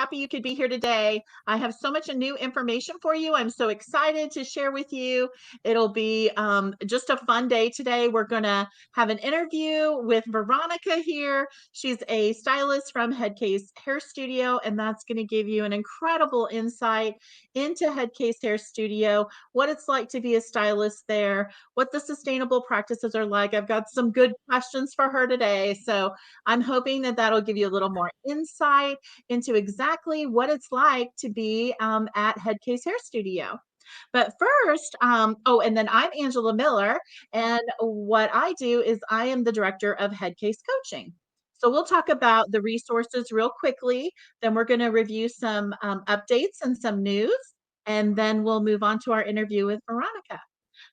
happy you could be here today. I have so much new information for you. I'm so excited to share with you. It'll be just a fun day today. We're going to have an interview with Veronica here. She's a stylist from Headcase Hair Studio, and that's going to give you an incredible insight into Headcase Hair Studio, what it's like to be a stylist there, what the sustainable practices are like. I've got some good questions for her today. So I'm hoping that that'll give you a little more insight into exactly what it's like to be at Headcase Hair Studio. But first, oh, and then I'm Angela Miller, and what I do is I am the director of Headcase Coaching. So we'll talk about the resources real quickly, then we're going to review some updates and some news, and then we'll move on to our interview with Veronica.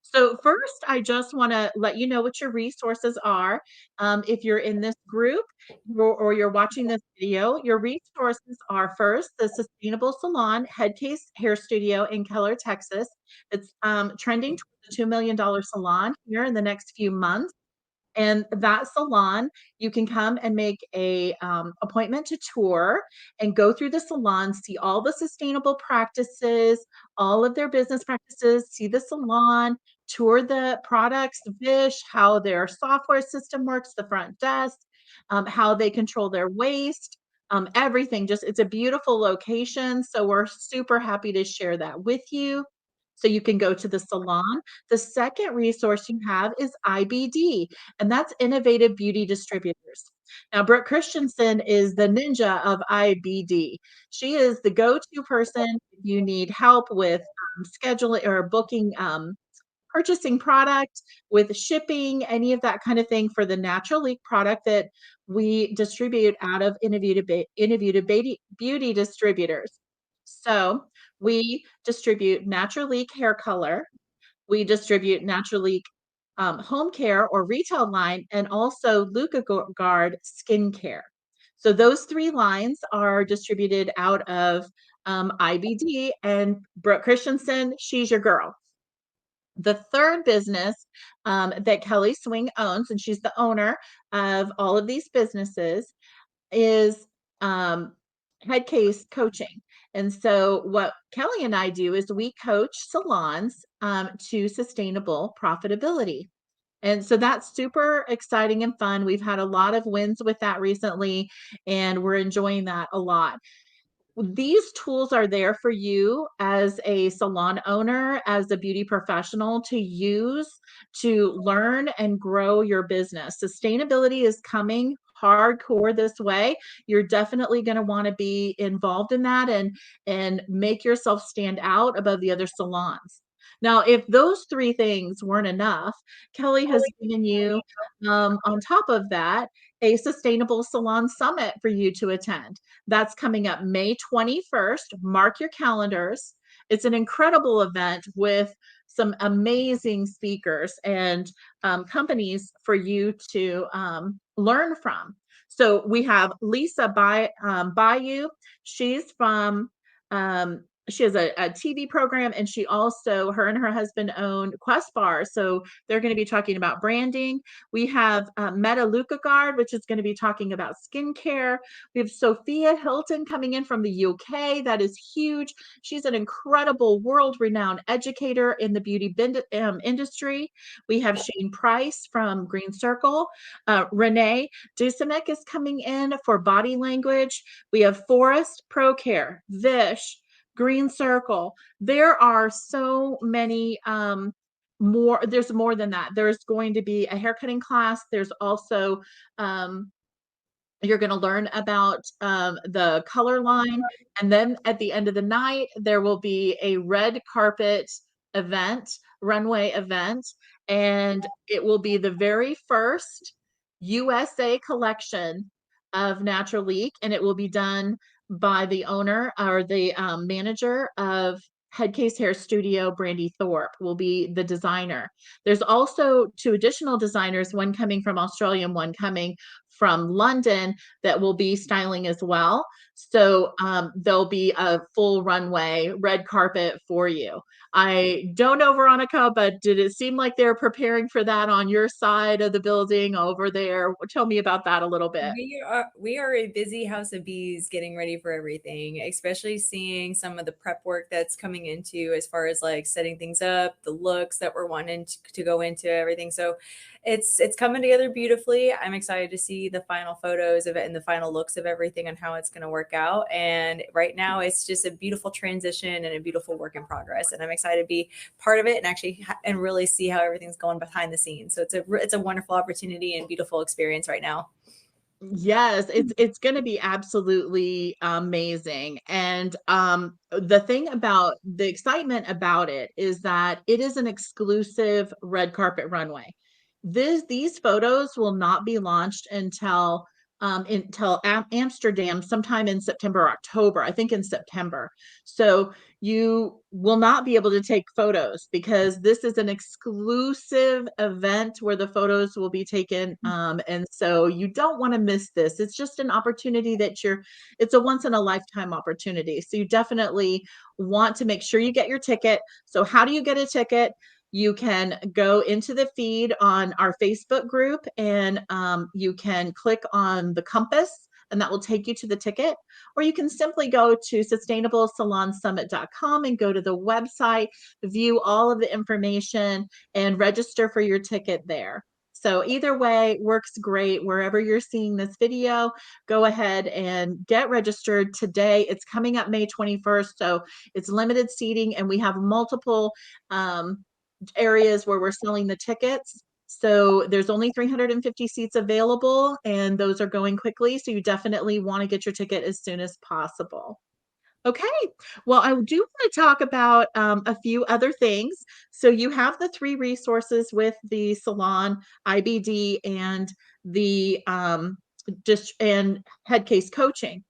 So first, I just want to let you know what your resources are. If you're in this group or you're watching this video, your resources are first, the Sustainable Salon Headcase Hair Studio in Keller, Texas. It's trending towards a $2 million salon here in the next few months. And that salon, you can come and make a appointment to tour and go through the salon, see all the sustainable practices, all of their business practices, see the salon, tour the products, the fish, how their software system works, the front desk, how they control their waste, everything. Just it's a beautiful location. So we're super happy to share that with you. So you can go to the salon. The second resource you have is IBD, and that's Innovative Beauty Distributors. Now, Brooke Christensen is the ninja of IBD. She is the go-to person if you need help with scheduling or booking, purchasing product, with shipping, any of that kind of thing for the Natural Leak product that we distribute out of Innovative Beauty Distributors. So we distribute Natural Leak hair color. We distribute Natural Leak home care or retail line, and also Guard skincare. So those three lines are distributed out of IBD, and Brooke Christensen, she's your girl. The third business that Kelly Swing owns, and she's the owner of all of these businesses, is Headcase Coaching. And so what Kelly and I do is we coach salons to sustainable profitability. And so that's super exciting and fun. We've had a lot of wins with that recently, and we're enjoying that a lot. These tools are there for you as a salon owner, as a beauty professional to use to learn and grow your business. Sustainability is coming hardcore this way. You're definitely going to want to be involved in that and make yourself stand out above the other salons. Now, if those three things weren't enough, Kelly has given you, on top of that, a Sustainable Salon Summit for you to attend. That's coming up May 21st. Mark your calendars. It's an incredible event with some amazing speakers and companies for you to learn from. So we have Lisa Bayou. She's from she has a TV program, and she also, her and her husband own Quest Bar. So they're going to be talking about branding. We have Meta Guard, which is going to be talking about skincare. We have Sophia Hilton coming in from the UK. That is huge. She's an incredible world-renowned educator in the beauty industry. We have Shane Price from Green Circle. Renee Dusinek is coming in for body language. We have Forest Pro Care, Vish, Green Circle. There are so many more. There's more than that. There's going to be a haircutting class. There's also you're going to learn about the color line. And then at the end of the night, there will be a red carpet event, runway event, and it will be the very first USA collection of Natural Leak, and it will be done by the owner or the manager of Headcase Hair Studio. Brandy Thorpe will be the designer. There's also two additional designers, one coming from Australia and one coming from London that will be styling as well. So there'll be a full runway red carpet for you. I don't know, Veronica, but did it seem like they're preparing for that on your side of the building over there? Tell me about that a little bit. We are a busy house of bees getting ready for everything, especially seeing some of the prep work that's coming into as far as like setting things up, the looks that we're wanting to go into everything. So it's coming together beautifully. I'm excited to see the final photos of it and the final looks of everything and how it's going to work out. And right now it's just a beautiful transition and a beautiful work in progress. And I'm excited to be part of it and actually and really see how everything's going behind the scenes. So it's a wonderful opportunity and beautiful experience right now. Yes, it's going to be absolutely amazing. And the excitement about it is that it is an exclusive red carpet runway. These photos will not be launched until Amsterdam sometime in September or October, I think in September. So you will not be able to take photos because this is an exclusive event where the photos will be taken. And so you don't want to miss this. It's just an opportunity it's a once in a lifetime opportunity. So you definitely want to make sure you get your ticket. So how do you get a ticket? You can go into the feed on our Facebook group and you can click on the compass and that will take you to the ticket. Or you can simply go to sustainablesalonsummit.com and go to the website, view all of the information, and register for your ticket there. So either way works great. Wherever you're seeing this video, go ahead and get registered today. It's coming up May 21st, so it's limited seating, and we have multiple areas where we're selling the tickets. So there's only 350 seats available, and those are going quickly. So you definitely want to get your ticket as soon as possible. Okay, well, I do want to talk about a few other things. So you have the three resources with the salon, IBD, and the just and head case coaching.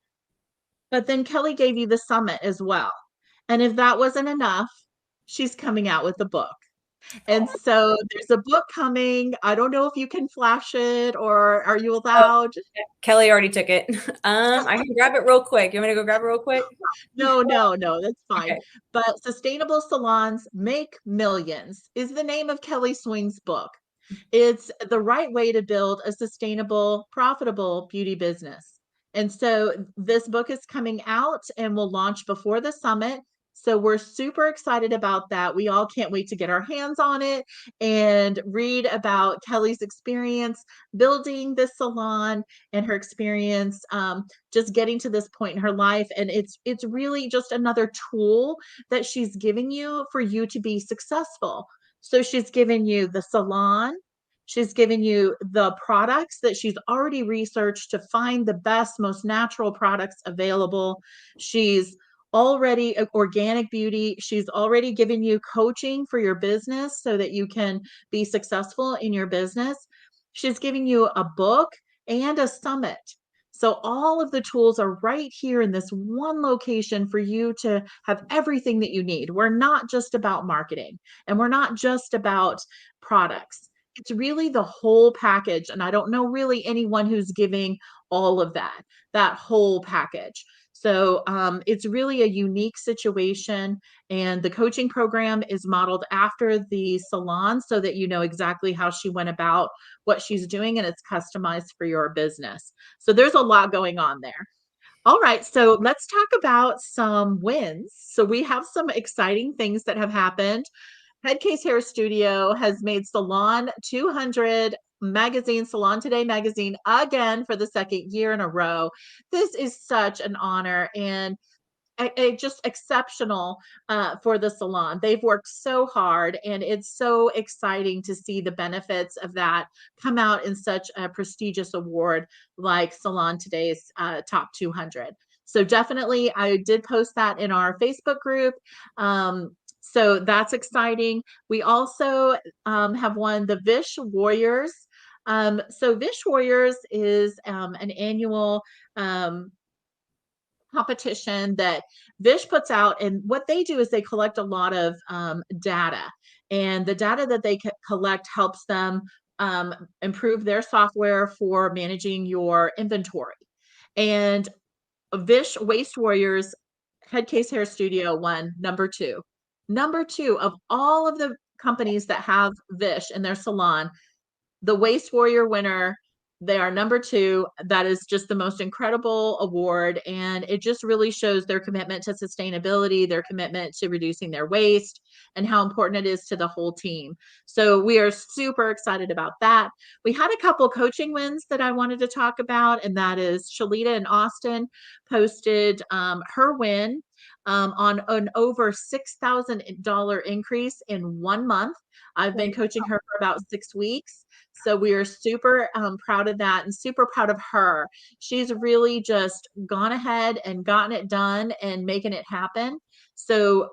But then Kelly gave you the summit as well. And if that wasn't enough, she's coming out with the book. And so there's a book coming. I don't know if you can flash it or are you Oh, allowed? Kelly already took it. I can grab it real quick. You want me to go grab it real quick? No, no, no, that's fine. Okay. But Sustainable Salons Make Millions is the name of Kelly Swing's book. It's the right way to build a sustainable, profitable beauty business. And so this book is coming out and will launch before the summit. So we're super excited about that. We all can't wait to get our hands on it and read about Kelly's experience building this salon and her experience just getting to this point in her life. And it's really just another tool that she's giving you for you to be successful. So she's given you the salon. She's given you the products that she's already researched to find the best, most natural products available. She's already organic beauty. She's already given you coaching for your business so that you can be successful in your business. She's giving you a book and a summit. So all of the tools are right here in this one location for you to have everything that you need. We're not just about marketing and we're not just about products. It's really the whole package. And I don't know really anyone who's giving all of that whole package. So it's really a unique situation. And the coaching program is modeled after the salon so that you know exactly how she went about what she's doing and it's customized for your business. So there's a lot going on there. All right, so let's talk about some wins. So we have some exciting things that have happened. Headcase Hair Studio has made Salon 200 magazine, Salon Today magazine, again for the second year in a row. This is such an honor and just exceptional for the salon. They've worked so hard, and it's so exciting to see the benefits of that come out in such a prestigious award like Salon Today's Top 200. So definitely, I did post that in our Facebook group. So that's exciting. We also have won the Vish Warriors. So Vish Warriors is an annual competition that Vish puts out. And what they do is they collect a lot of data. And the data that they collect helps them improve their software for managing your inventory. And Vish Waste Warriors Head Case Hair Studio won number two. Number two of all of the companies that have Vish in their salon, the Waste Warrior winner. They are number two. That is just the most incredible award. And it just really shows their commitment to sustainability, their commitment to reducing their waste, and how important it is to the whole team. So we are super excited about that. We had a couple coaching wins that I wanted to talk about, and that is Shalita in Austin posted her win on an over $6,000 increase in 1 month. I've been coaching her for about 6 weeks. So we are super proud of that and super proud of her. She's really just gone ahead and gotten it done and making it happen. So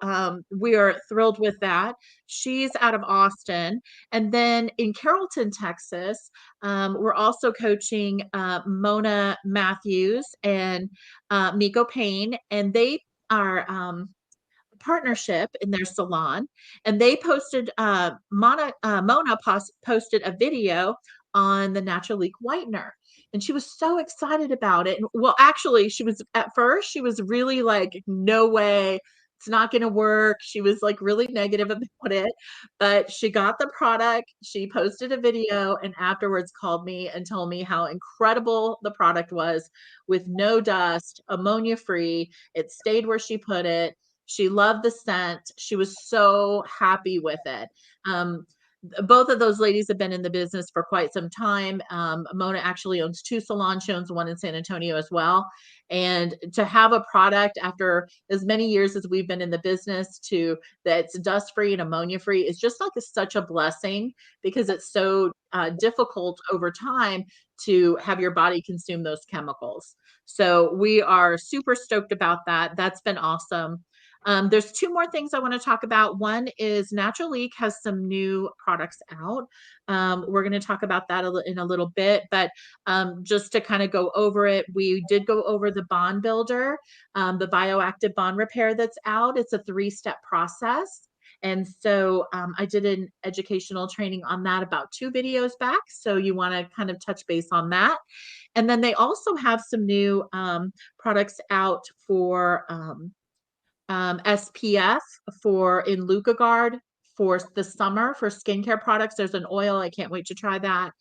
we are thrilled with that. She's out of Austin. And then in Carrollton, Texas, we're also coaching Mona Matthews and Miko Payne. And they are partnership in their salon, and they posted Mona posted a video on the Natural Leak whitener, and she was so excited about it. And, well, actually, she was at first she was really like, no way. It's not going to work. She was like really negative about it, but she got the product. She posted a video and afterwards called me and told me how incredible the product was with no dust, ammonia free. It stayed where she put it. She loved the scent. She was so happy with it. Both of those ladies have been in the business for quite some time. Mona actually owns two salon. She owns one in San Antonio as well. And to have a product after as many years as we've been in the business to that's dust free and ammonia free is just like such a blessing, because it's so difficult over time to have your body consume those chemicals. So we are super stoked about that. That's been awesome. There's two more things I want to talk about. One is Natural Leak has some new products out. We're going to talk about that in a little bit, but just to kind of go over it, we did go over the bond builder, the bioactive bond repair that's out. It's a 3-step process. And so I did an educational training on that about 2 videos back. So you want to kind of touch base on that. And then they also have some new products out for SPF for in Luca for the summer for skincare products. There's an oil. I can't wait to try that.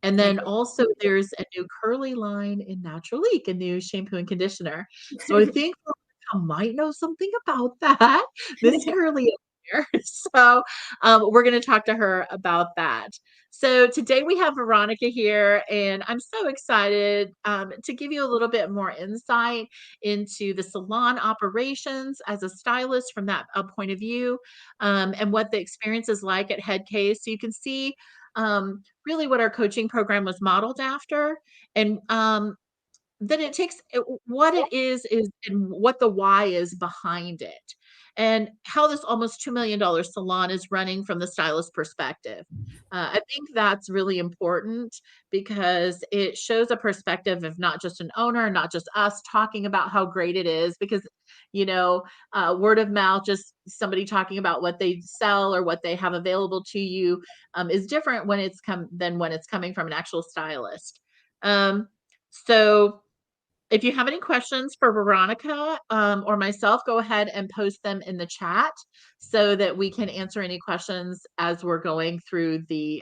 And then also there's a new curly line in Natural Leak, a new shampoo and conditioner. So I think Veronica might know something about that. Miss Curly over here. So we're going to talk to her about that. So today we have Veronica here, and I'm so excited to give you a little bit more insight into the salon operations as a stylist from that point of view, and what the experience is like at Headcase. So you can see really what our coaching program was modeled after, and then it takes what it is and what the why is behind it, and how this almost $2 million salon is running from the stylist perspective. I think that's really important because it shows a perspective of not just an owner, not just us talking about how great it is, because word of mouth, just somebody talking about what they sell or what they have available to you, is different when than when it's coming from an actual stylist. So if you have any questions for Veronica or myself, go ahead and post them in the chat so that we can answer any questions as we're going through the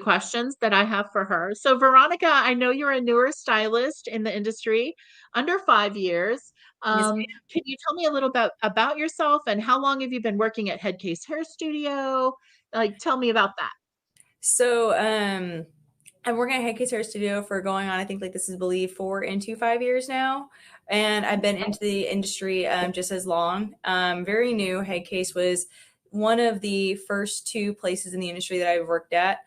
questions that I have for her. So Veronica, I know you're a newer stylist in the industry, under 5 years. Yes, Can you tell me a little bit about yourself and how long have you been working at Headcase Hair Studio? Like, tell me about that. So, I'm working at Headcase Hair Studio for going on, I think like this is believe 4 into 5 years now. And I've been into the industry just as long. Very new. Headcase was one of the first 2 places in the industry that I worked at.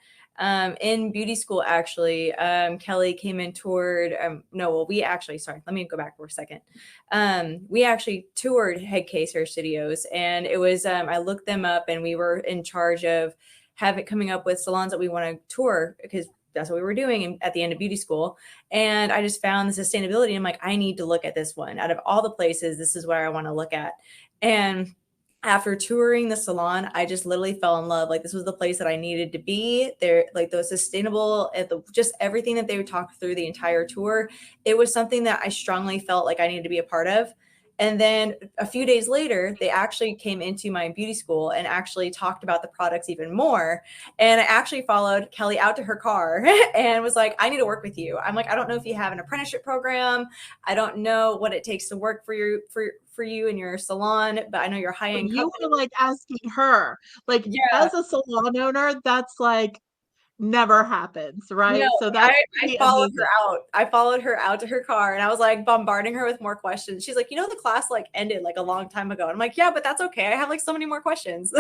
In beauty school, actually, Kelly came and toured. No, well, we actually, sorry, let me go back for a second. We actually toured Headcase Hair Studios, and it was, I looked them up, and we were in charge of coming up with salons that we want to tour, because that's what we were doing at the end of beauty school. And I just found the sustainability. I'm like, I need to look at this one. Out of all the places, this is where I want to look at. And after touring the salon, I just literally fell in love. Like, this was the place that I needed to be. There, like, the sustainable and just everything that they would talk through the entire tour. It was something that I strongly felt like I needed to be a part of. And then a few days later, they actually came into my beauty school and actually talked about the products even more. And I actually followed Kelly out to her car and was like, I need to work with you. I'm like, I don't know if you have an apprenticeship program. I don't know what it takes to work for you in your salon, but I know you're high But end you company. were like asking her, like Yeah. as a salon owner, that's like never happens, No, right? So I, that's I pretty followed her amazing. out. I followed her out to her car and I was like bombarding her with more questions. She's like, the class like ended like a long time ago. And I'm like, yeah, but that's okay. I have like so many more questions.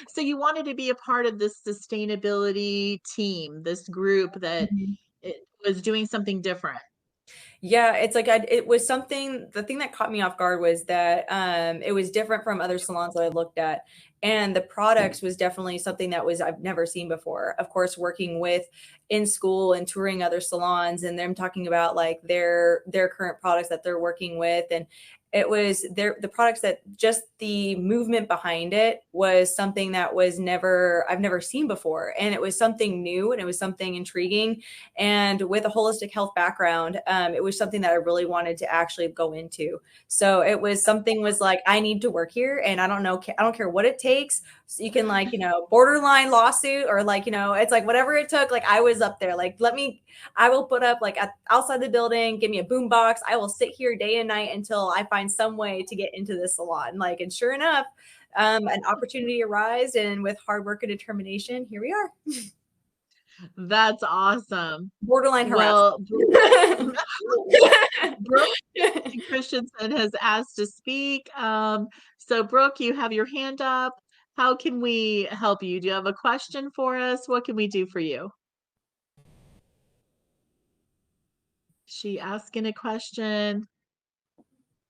So you wanted to be a part of this sustainability team, this group that Mhm. it was doing something different. Yeah, it's like it was something. The thing that caught me off guard was that it was different from other salons that I looked at, and the products was definitely something that was I've never seen before. Of course, working with in school and touring other salons, and them talking about like their current products that they're working with, and it was the products that just the movement behind it was something that was never I've never seen before, and it was something new and it was something intriguing and with a holistic health background, it was something that I really wanted to actually go into. So it was something was like, I need to work here and I don't know, I don't care what it takes. So you can like, borderline lawsuit or like, it's like whatever it took. Like I was up there, like, I will put up like outside the building, give me a boom box. I will sit here day and night until I find some way to get into this salon. Like, and sure enough, an opportunity arose and with hard work and determination, here we are. That's awesome. Borderline Well, harassment. Brooke Christensen has asked to speak. So Brooke, you have your hand up. How can we help you? Do you have a question for us? What can we do for you? She asking a question.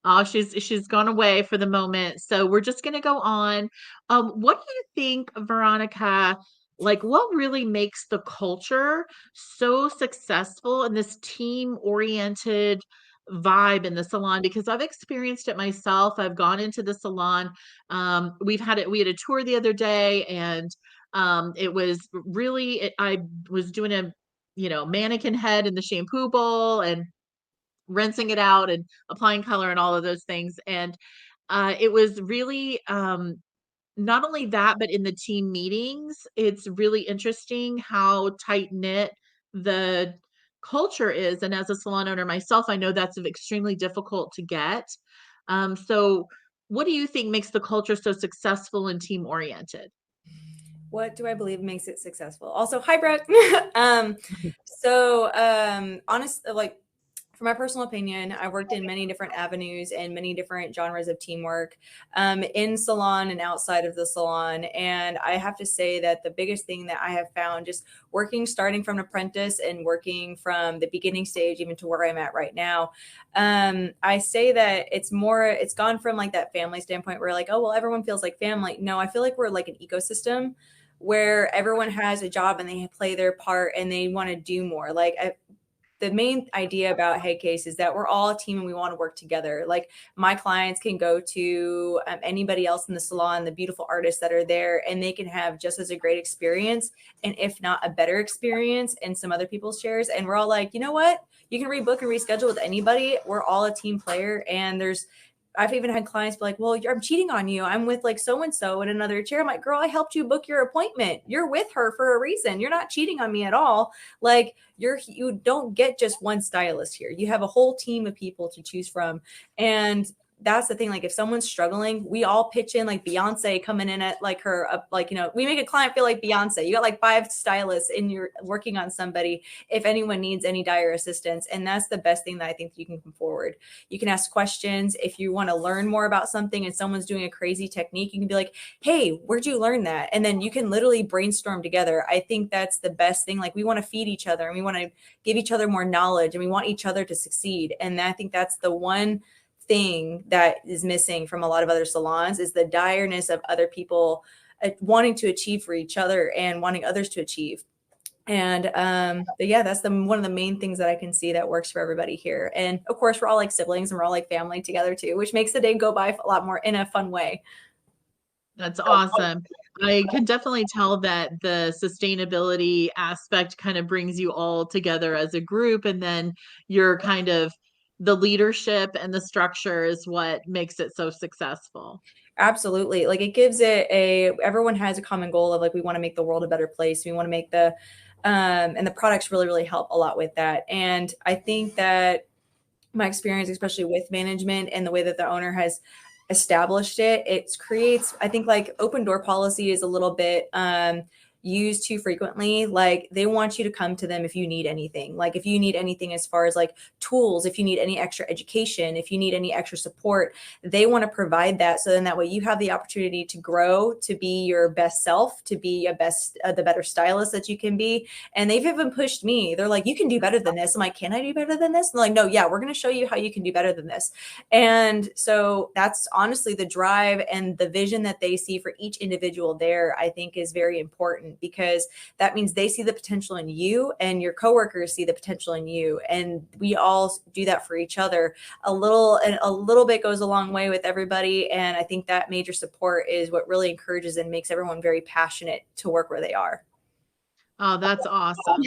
Oh, she's gone away for the moment. So we're just gonna go on. What do you think, Veronica, like what really makes the culture so successful in this team-oriented vibe in the salon? Because I've experienced it myself. I've gone into the salon. We had a tour the other day and it was really I was doing a mannequin head in the shampoo bowl and rinsing it out and applying color and all of those things. And it was really not only that, but in the team meetings, it's really interesting how tight knit the culture is. And as a salon owner myself, I know that's extremely difficult to get. So, what do you think makes the culture so successful and team oriented? What do I believe makes it successful? Also, hi, Brooke. Honest, like from my personal opinion, I worked in many different avenues and many different genres of teamwork in salon and outside of the salon. And I have to say that the biggest thing that I have found just working, starting from an apprentice and working from the beginning stage, even to where I'm at right now, I say that it's gone from like that family standpoint where like, oh, well, everyone feels like family. No, I feel like we're like an ecosystem where everyone has a job and they play their part and they want to do more. The main idea about Head Case is that we're all a team and we want to work together. Like my clients can go to anybody else in the salon, the beautiful artists that are there, and they can have just as a great experience, and if not a better experience in some other people's chairs. And we're all like, you know what? You can rebook and reschedule with anybody. We're all a team player, and I've even had clients be like, well, I'm cheating on you. I'm with like so-and-so in another chair. I'm like, girl, I helped you book your appointment. You're with her for a reason. You're not cheating on me at all. Like you don't get just one stylist here. You have a whole team of people to choose from. And that's the thing. Like if someone's struggling, we all pitch in like Beyonce coming in at like her, we make a client feel like Beyonce. You got like 5 stylists and you're working on somebody if anyone needs any dire assistance. And that's the best thing that I think you can come forward. You can ask questions. If you want to learn more about something and someone's doing a crazy technique, you can be like, hey, where'd you learn that? And then you can literally brainstorm together. I think that's the best thing. Like we want to feed each other and we want to give each other more knowledge and we want each other to succeed. And I think that's the one thing that is missing from a lot of other salons is the direness of other people wanting to achieve for each other and wanting others to achieve. And but yeah, that's the one of the main things that I can see that works for everybody here. And of course, we're all like siblings and we're all like family together too, which makes the day go by a lot more in a fun way. That's awesome. I can definitely tell that the sustainability aspect kind of brings you all together as a group, and then you're kind of the leadership and the structure is what makes it so successful. Absolutely. Like it gives it a everyone has a common goal of like we want to make the world a better place. We want to make the and the products really, really help a lot with that. And I think that my experience, especially with management and the way that the owner has established it, it creates, I think like open door policy is a little bit used too frequently. Like they want you to come to them if you need anything. Like if you need anything as far as like tools, if you need any extra education, if you need any extra support, they want to provide that. So then that way you have the opportunity to grow, to be your best self, to be a best, the better stylist that you can be. And they've even pushed me. They're like, you can do better than this. I'm like, can I do better than this? And they're like, no, yeah, we're going to show you how you can do better than this. And so that's honestly the drive and the vision that they see for each individual there, I think is very important because that means they see the potential in you and your coworkers see the potential in you. And we all do that for each other. A little bit goes a long way with everybody. And I think that major support is what really encourages and makes everyone very passionate to work where they are. Oh, that's awesome.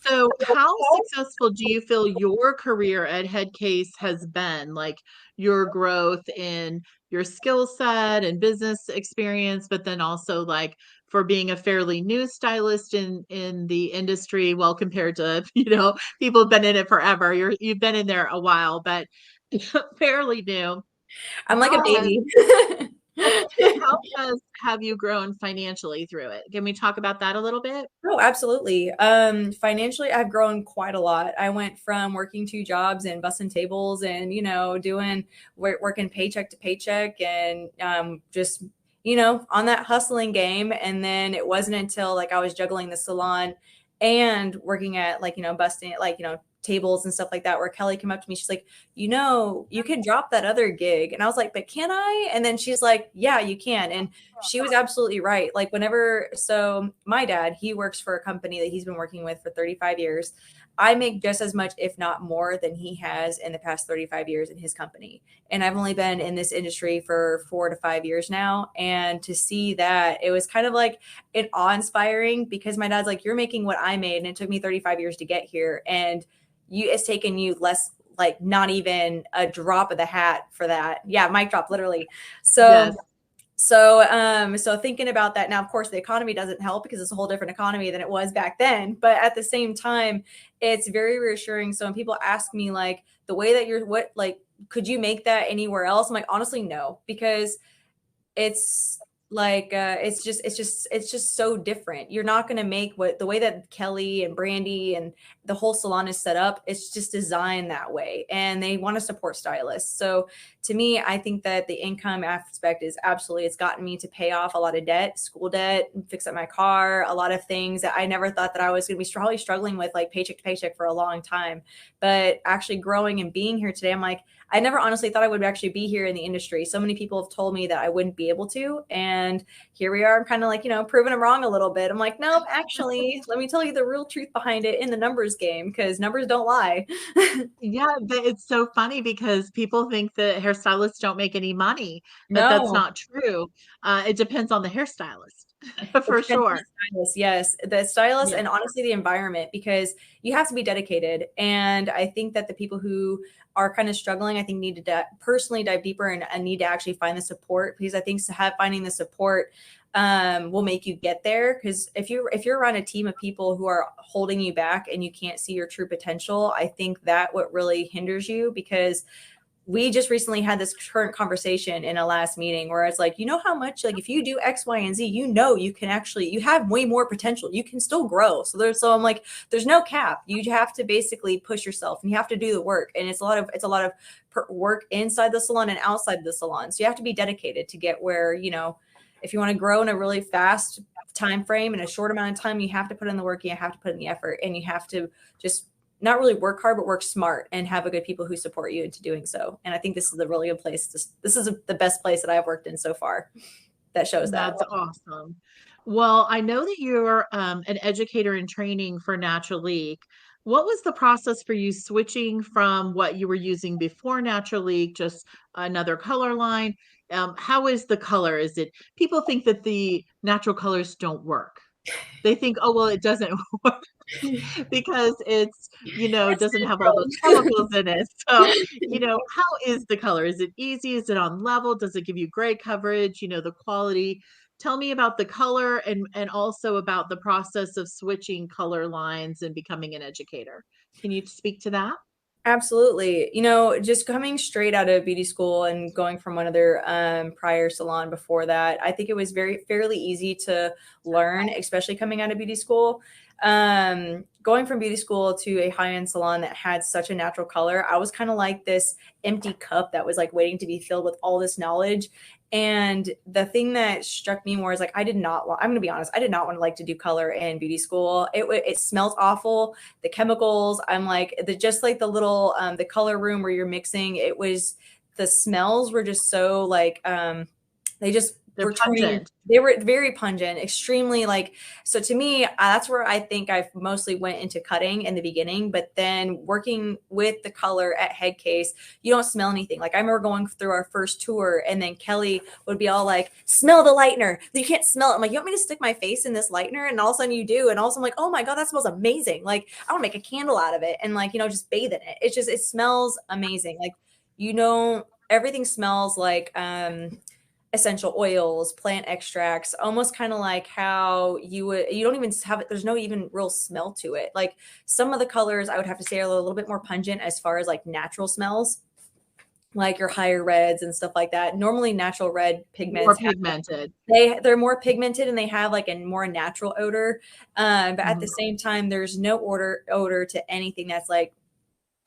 So, how successful do you feel your career at Headcase has been? Like your growth in your skill set and business experience, but then also like for being a fairly new stylist in the industry, well, compared to, people have been in it forever. You've been in there a while, but fairly new. I'm like a How has baby. how has have you grown financially through it? Can we talk about that a little bit? Oh, absolutely. Financially, I've grown quite a lot. I went from working two jobs and bussing tables and, doing working paycheck to paycheck and just, on that hustling game. And then it wasn't until like I was juggling the salon and working at like, busting like, tables and stuff like that, where Kelly came up to me. She's like, you can drop that other gig. And I was like, but can I? And then she's like, yeah, you can. And she was absolutely right. Like so my dad, he works for a company that he's been working with for 35 years. I make just as much, if not more, than he has in the past 35 years in his company. And I've only been in this industry for 4 to 5 years now. And to see that, it was kind of like an awe-inspiring because my dad's like, you're making what I made. And it took me 35 years to get here. And it's taken you less, like not even a drop of the hat for that. Yeah, mic drop, literally. So Yes. so thinking about that now, of course, the economy doesn't help because it's a whole different economy than it was back then. But at the same time, it's very reassuring. So when people ask me like the way that could you make that anywhere else? I'm like, honestly, no, because it's like it's just so different. You're not going to make the way that Kelly and Brandy and the whole salon is set up. It's just designed that way, and they want to support stylists. So to me, I think that the income aspect is absolutely, it's gotten me to pay off a lot of debt, school debt, fix up my car, a lot of things that I never thought that I was going to be probably struggling with, like paycheck to paycheck for a long time. But actually growing and being here today, I'm like, I never honestly thought I would actually be here in the industry. So many people have told me that I wouldn't be able to. And here we are. I'm kind of like, proving them wrong a little bit. I'm like, nope, actually, let me tell you the real truth behind it in the numbers game, because numbers don't lie. Yeah, but it's so funny because people think that hairstylists don't make any money, but that's No. not true. It depends on the hairstylist It for depends on sure. the stylist. Yes, the stylist Yeah. and honestly the environment, because you have to be dedicated. And I think that the people who are kind of struggling, I think need to personally dive deeper and need to actually find the support, because I think finding the support will make you get there. Because if you're around a team of people who are holding you back and you can't see your true potential, I think that what really hinders you. Because we just recently had this current conversation in a last meeting where it's like, how much, like if you do X, Y, and Z, you can actually, you have way more potential. You can still grow. So I'm like, there's no cap. You have to basically push yourself and you have to do the work. And it's a lot of work inside the salon and outside the salon. So you have to be dedicated to get where, if you want to grow in a really fast time frame in a short amount of time, you have to put in the work, you have to put in the effort, and you have to just not really work hard, but work smart and have a good people who support you into doing so. And I think this is a really good place. This is the best place that I've worked in so far that shows that. That's awesome. Well, I know that you're an educator in training for Natural Leak. What was the process for you switching from what you were using before Natural Leak, just another color line? How is the color? Is it people think that the natural colors don't work? They think, oh, well, it doesn't work because it's, That's doesn't have all those natural. chemicals in it. So, how is the color? Is it easy? Is it on level? Does it give you great coverage? The quality. Tell me about the color and also about the process of switching color lines and becoming an educator. Can you speak to that? Absolutely. Just coming straight out of beauty school and going from one other prior salon before that, I think it was very fairly easy to learn, especially coming out of beauty school. Going from beauty school to a high-end salon that had such a natural color, I was kind of like this empty cup that was like waiting to be filled with all this knowledge. And the thing that struck me more is like I did not want, I'm gonna be honest, I did not want to like to do color in beauty school. It smelled awful, the chemicals. I'm like the just like the little the color room where you're mixing. It was the smells were just so like they just They're were turning. pungent. They were very pungent, extremely like. So to me, that's where I think I mostly went into cutting in the beginning. But then working with the color at Headcase, you don't smell anything. Like I remember going through our first tour, and then Kelly would be all like, "Smell the lightener." You can't smell it. I'm like, "You want me to stick my face in this lightener?" And all of a sudden you do, and all of a sudden I'm like, "Oh my god, that smells amazing!" Like I want to make a candle out of it, and like just bathe in it. It's just it smells amazing. Like everything smells like essential oils, plant extracts, almost kind of like how you don't even have it, there's no even real smell to it. Like some of the colors I would have to say are a little bit more pungent as far as like natural smells, like your higher reds and stuff like that. Normally natural red More pigments have pigmented. they're more pigmented and they have like a more natural odor. But at the Mhm. same time, there's no odor to anything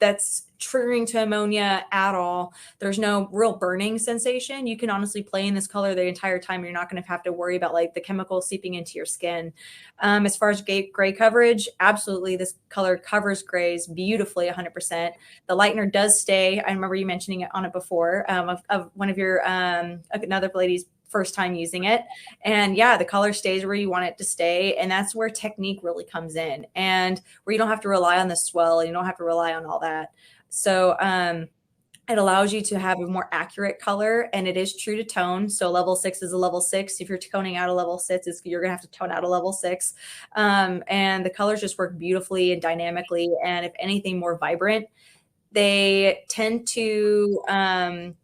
that's triggering to ammonia at all. There's no real burning sensation. You can honestly play in this color the entire time. You're not going to have to worry about like the chemicals seeping into your skin. As far as gray coverage, absolutely, this color covers grays beautifully, 100%. The lightener does stay. I remember you mentioning it on it before of one of your another lady's first time using it. And yeah, the color stays where you want it to stay. And that's where technique really comes in, and where you don't have to rely on the swell and you don't have to rely on all that. So it allows you to have a more accurate color, and it is true to tone. So level 6 is a level 6. If you're toning out a level 6, you're gonna have to tone out a level 6. And the colors just work beautifully and dynamically, and if anything, more vibrant. They tend to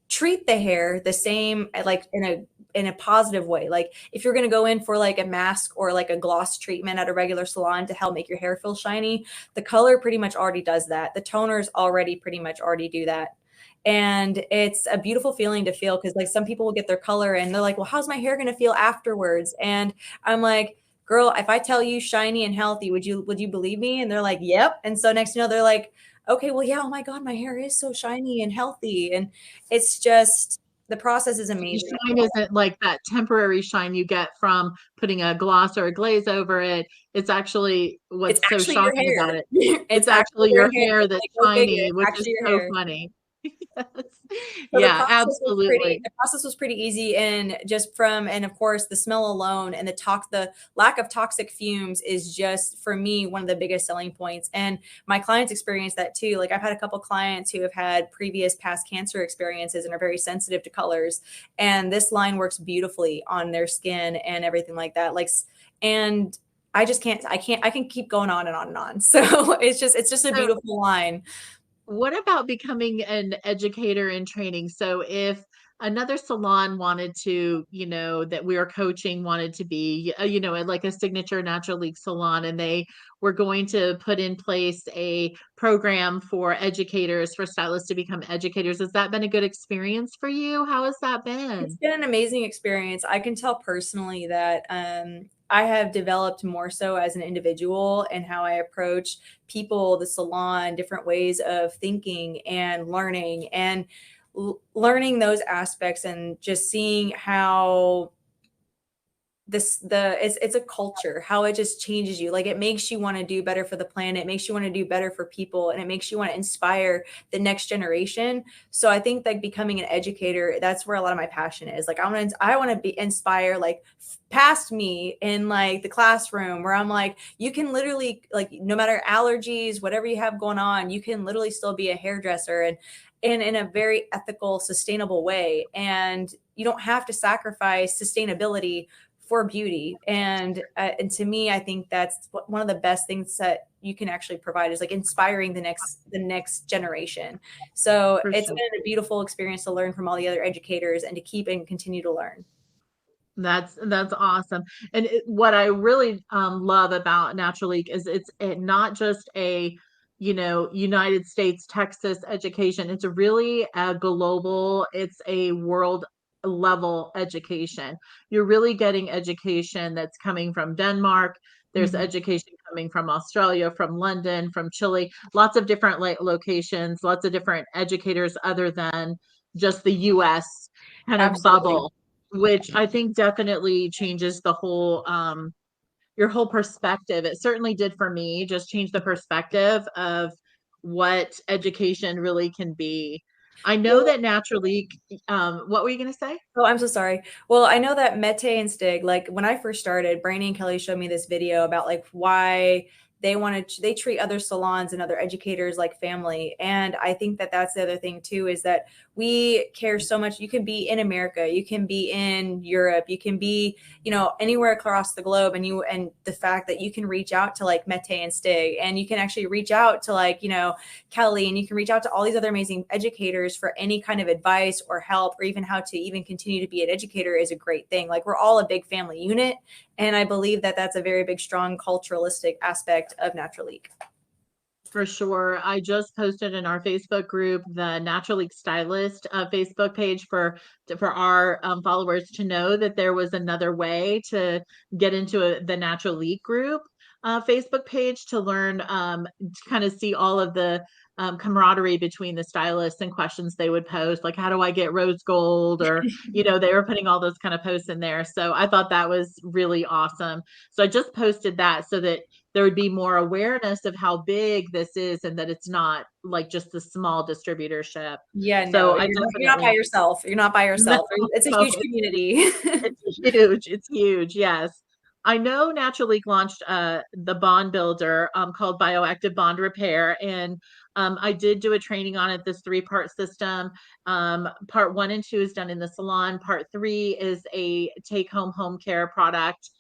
treat the hair the same, like in a positive way. Like if you're going to go in for like a mask or like a gloss treatment at a regular salon to help make your hair feel shiny, the color pretty much already does that. The toners already pretty much already do that. And it's a beautiful feeling to feel, because like some people will get their color and they're like, well, how's my hair going to feel afterwards? And I'm like, girl, if I tell you shiny and healthy, would you believe me? And they're like, yep. And so next, they're like, okay, well, yeah, oh my God, my hair is so shiny and healthy. And it's just, the process is The amazing. shine isn't like that temporary shine you get from putting a gloss or a glaze over it. It's actually It's what's so actually your shocking about hair. it. It's It's actually actually your your hair. hair It's that's like, go figure, shiny, it's which is actually your so hair. funny. Yes. So Yeah, absolutely. the process was pretty easy, and just from, and of course the smell alone and the lack of toxic fumes is just for me one of the biggest selling points. And my clients experience that too. Like I've had a couple clients who have had previous past cancer experiences and are very sensitive to colors, and this line works beautifully on their skin and everything like that. And I can keep going on and on and on. So it's just a So beautiful line. what about becoming an educator in training? So if another salon wanted to, that we are coaching wanted to be, like a signature natural league salon, and they were going to put in place a program for educators, for stylists to become educators. Has that been a good experience for you? How has that It's been? been an amazing experience. I can tell personally that I have developed more so as an individual and how I approach people, the salon, different ways of thinking and learning, and learning those aspects, and just seeing how it's a culture, how it just changes you. Like it makes you want to do better for the planet, it makes you want to do better for people, and it makes you want to inspire the next generation. So I think like becoming an educator, that's where a lot of my passion is. Like I want to be inspire like past me in like the classroom, where I'm like, you can literally, like, no matter allergies, whatever you have going on, you can literally still be a hairdresser, and in a very ethical, sustainable way. And you don't have to sacrifice sustainability for beauty. And to me, I think that's one of the best things that you can actually provide, is like inspiring the next generation. So For it's sure. been a beautiful experience to learn from all the other educators and to keep and continue to learn. That's awesome. And what I really love about Natural League is not just a, United States, Texas education. It's really a global, it's a world level education. You're really getting education that's coming from Denmark. There's Mhm. education coming from Australia, from London, from Chile, lots of different locations, lots of different educators other than just the US kind of Absolutely. bubble, which I think definitely changes the whole your whole perspective. It certainly did for me, just change the perspective of what education really can be. I know Well, that naturally, what were you going to say? oh, I'm so sorry. Well, I know that Mete and Stig, like when I first started, Brainy and Kelly showed me this video about like why they treat other salons and other educators like family. And I think that that's the other thing too, is that we care so much. You can be in America, you can be in Europe, you can be, anywhere across the globe. And the fact that you can reach out to like Mete and Stig, and you can actually reach out to like, Kelly, and you can reach out to all these other amazing educators for any kind of advice or help, or even how to even continue to be an educator, is a great thing. Like we're all a big family unit. And I believe that that's a very big, strong culturalistic aspect of Natural League. For sure. I just posted in our Facebook group, the Natural League Stylist Facebook page for our followers to know that there was another way to get into the Natural League group Facebook page to learn, to kind of see all of the camaraderie between the stylists and questions they would post, like how do I get rose gold, or they were putting all those kind of posts in there. So I thought that was really awesome. So I just posted that so that there would be more awareness of how big this is, and that it's not like just a small distributorship. Yeah, no, So I you're not by definitely, yourself. You're not by no, yourself. It's a no, huge community. it's huge. It's huge. Yes. I know Natural League launched the bond builder called Bioactive Bond Repair. And I did do a training on it, this three-part system. Part 1 and 2 is done in the salon. Part 3 is a take-home home care product.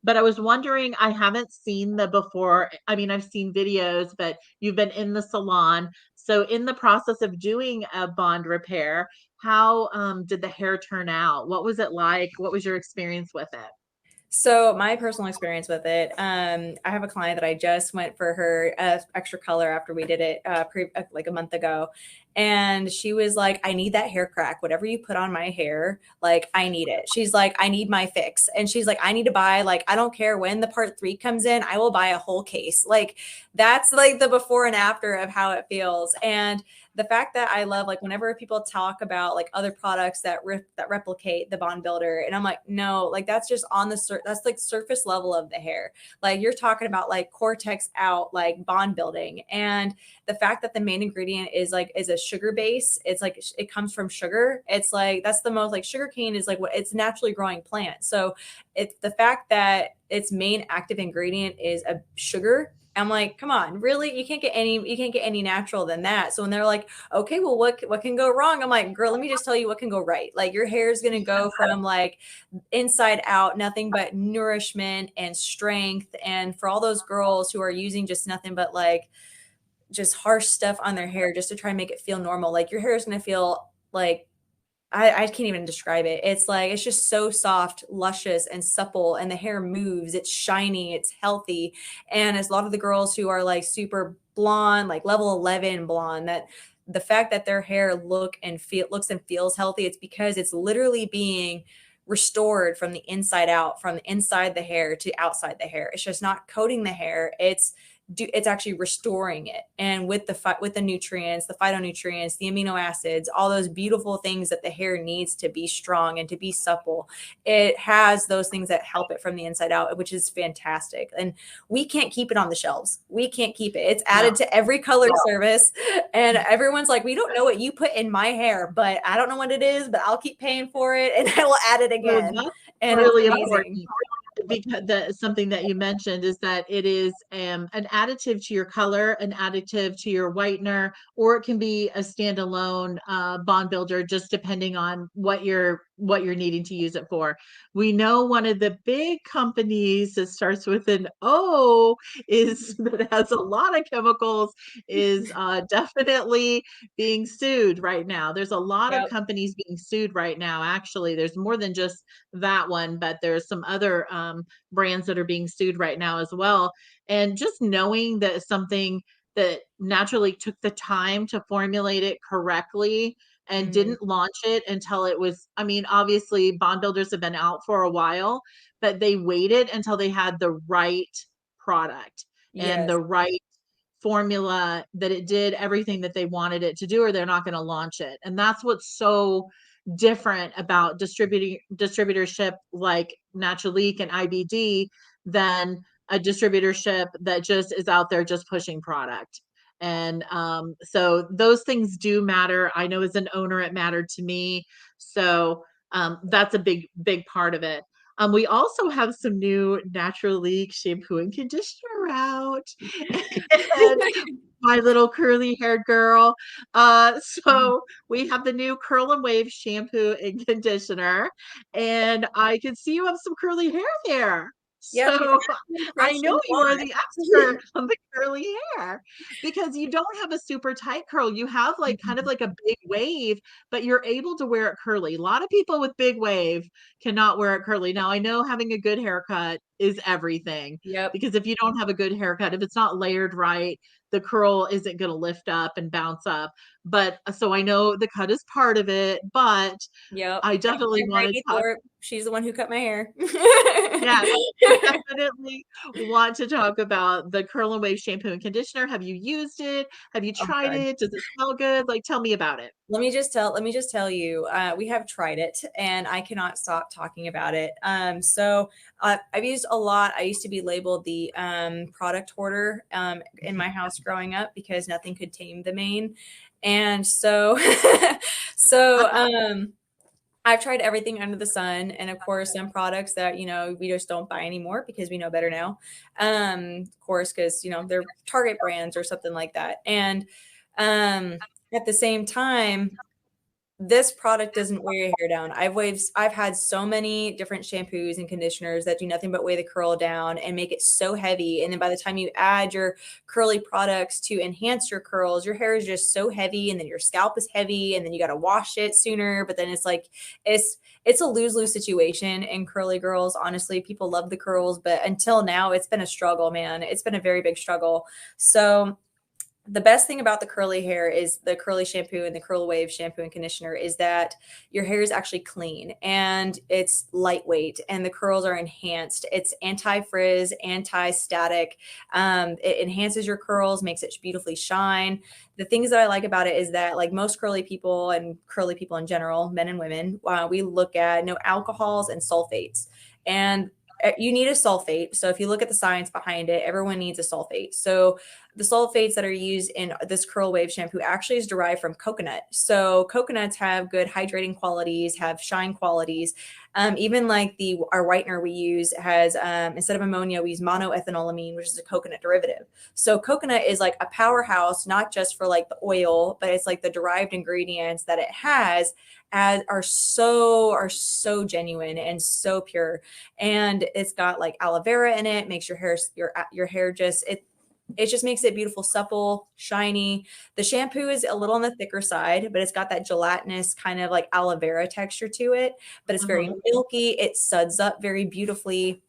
But I was wondering, I haven't seen the before. I mean, I've seen videos, but you've been in the salon. So in the process of doing a bond repair, how did the hair turn out? What was it like? What was your experience with it? So my personal experience with it, I have a client that I just went for her extra color after we did it like a month ago, and she was like, "I need that hair crack. Whatever you put on my hair, like I need it." She's like, "I need my fix," and she's like, "I need to buy, like, I don't care when the part 3 comes in, I will buy a whole case." Like that's like the before and after of how it feels. And the fact that I love, like, whenever people talk about like other products that replicate the bond builder, and I'm like, no, like that's just on that's like surface level of the hair. Like you're talking about like cortex out, like bond building. And the fact that the main ingredient is a sugar base, it's like it comes from sugar. It's like that's the most, like, sugar cane is like what it's naturally growing plant. So it's the fact that its main active ingredient is a sugar. I'm like, come on, really? You can't get any natural than that. So when they're like, okay, well, what can go wrong? I'm like, girl, let me just tell you what can go right. Like your hair is gonna go from like inside out, nothing but nourishment and strength. And for all those girls who are using just nothing but like just harsh stuff on their hair just to try and make it feel normal, like your hair is gonna feel like I can't even describe it. It's like it's just so soft, luscious, and supple, and the hair moves. It's shiny, it's healthy, and as a lot of the girls who are like super blonde, like level 11 blonde, that the fact that their hair looks and feels healthy, it's because it's literally being restored from the inside out, from the inside the hair to outside the hair. It's just not coating the hair. It's it's actually restoring it. And with the nutrients, the phytonutrients, the amino acids, all those beautiful things that the hair needs to be strong and to be supple, it has those things that help it from the inside out, which is fantastic. And we can't keep it on the shelves. We can't keep it. It's added to every color service, and everyone's like, we don't know what you put in my hair, but I don't know what it is, but I'll keep paying for it and I will add it So again. that's And it's really amazing. important, because something that you mentioned is that it is an additive to your color, an additive to your whitener, or it can be a standalone bond builder, just depending on what you're needing to use it for. We know one of the big companies that starts with an O is that has a lot of chemicals, is definitely being sued right now. There's a lot of Yep. companies being sued right now. Actually, there's more than just that one, but there's some other brands that are being sued right now as well. And just knowing that something that naturally took the time to formulate it correctly and Mm-hmm. didn't launch it until it was, I mean, obviously bond builders have been out for a while, but they waited until they had the right product and Yes. the right formula, that it did everything that they wanted it to do, or they're not going to launch it. And that's what's so different about distributorship like Natural Leak and IBD than a distributorship that just is out there just pushing product. And so those things do matter. I know as an owner, it mattered to me. So that's a big part of it. We also have some new Natural Leak shampoo and conditioner out. And my little curly haired girl. So we have the new Curl and Wave shampoo and conditioner, and I can see you have some curly hair there. Yep. You So asked me the I know question you are why. the expert on the curly hair, because you don't have a super tight curl. You have like kind of like a big wave, but you're able to wear it curly. A lot of people with big wave cannot wear it curly. Now I know having a good haircut is everything, Yep. because if you don't have a good haircut, if it's not layered right, the curl isn't going to lift up and bounce up. But so I know the cut is part of it, but Yep. I Thank definitely my want to Brittany talk. Thorpe. She's the one who cut my hair. Yes, I definitely want to talk about the Curl and Wave shampoo and conditioner. Have you used it? Have you Oh tried God. it? Does it smell good? Like, tell me about it. Let me just tell you, we have tried it and I cannot stop talking about it. I've used a lot. I used to be labeled the product hoarder in my house growing up because nothing could tame the mane. And so, so, I've tried everything under the sun, and of course, some products that we just don't buy anymore because we know better now. Of course, because they're Target brands or something like that. And um, at the same time, this product doesn't weigh your hair down. I've had so many different shampoos and conditioners that do nothing but weigh the curl down and make it so heavy. And then by the time you add your curly products to enhance your curls, your hair is just so heavy, and then your scalp is heavy, and then you got to wash it sooner. But then it's like it's a lose-lose situation in curly girls. Honestly, people love the curls, but until now, it's been a struggle, man. It's been a very big struggle. So the best thing about the curly hair is the curly shampoo and the curl wave shampoo and conditioner is that your hair is actually clean and it's lightweight and the curls are enhanced. It's anti-frizz, anti-static. It enhances your curls, makes it beautifully shine. The things that I like about it is that, like most curly people and curly people in general, men and women, we look at no alcohols and sulfates. And you need a sulfate. So if you look at the science behind it, everyone needs a sulfate. So the sulfates that are used in this curl wave shampoo actually is derived from coconut. So coconuts have good hydrating qualities, have shine qualities. Even like our whitener we use has instead of ammonia, we use monoethanolamine, which is a coconut derivative. So coconut is like a powerhouse, not just for like the oil, but it's like the derived ingredients that it has are so genuine and so pure. And it's got like aloe vera in it, makes your hair it just makes it beautiful, supple, shiny. The shampoo is a little on the thicker side, but it's got that gelatinous kind of like aloe vera texture to it, but it's very Uh-huh. milky. It suds up very beautifully.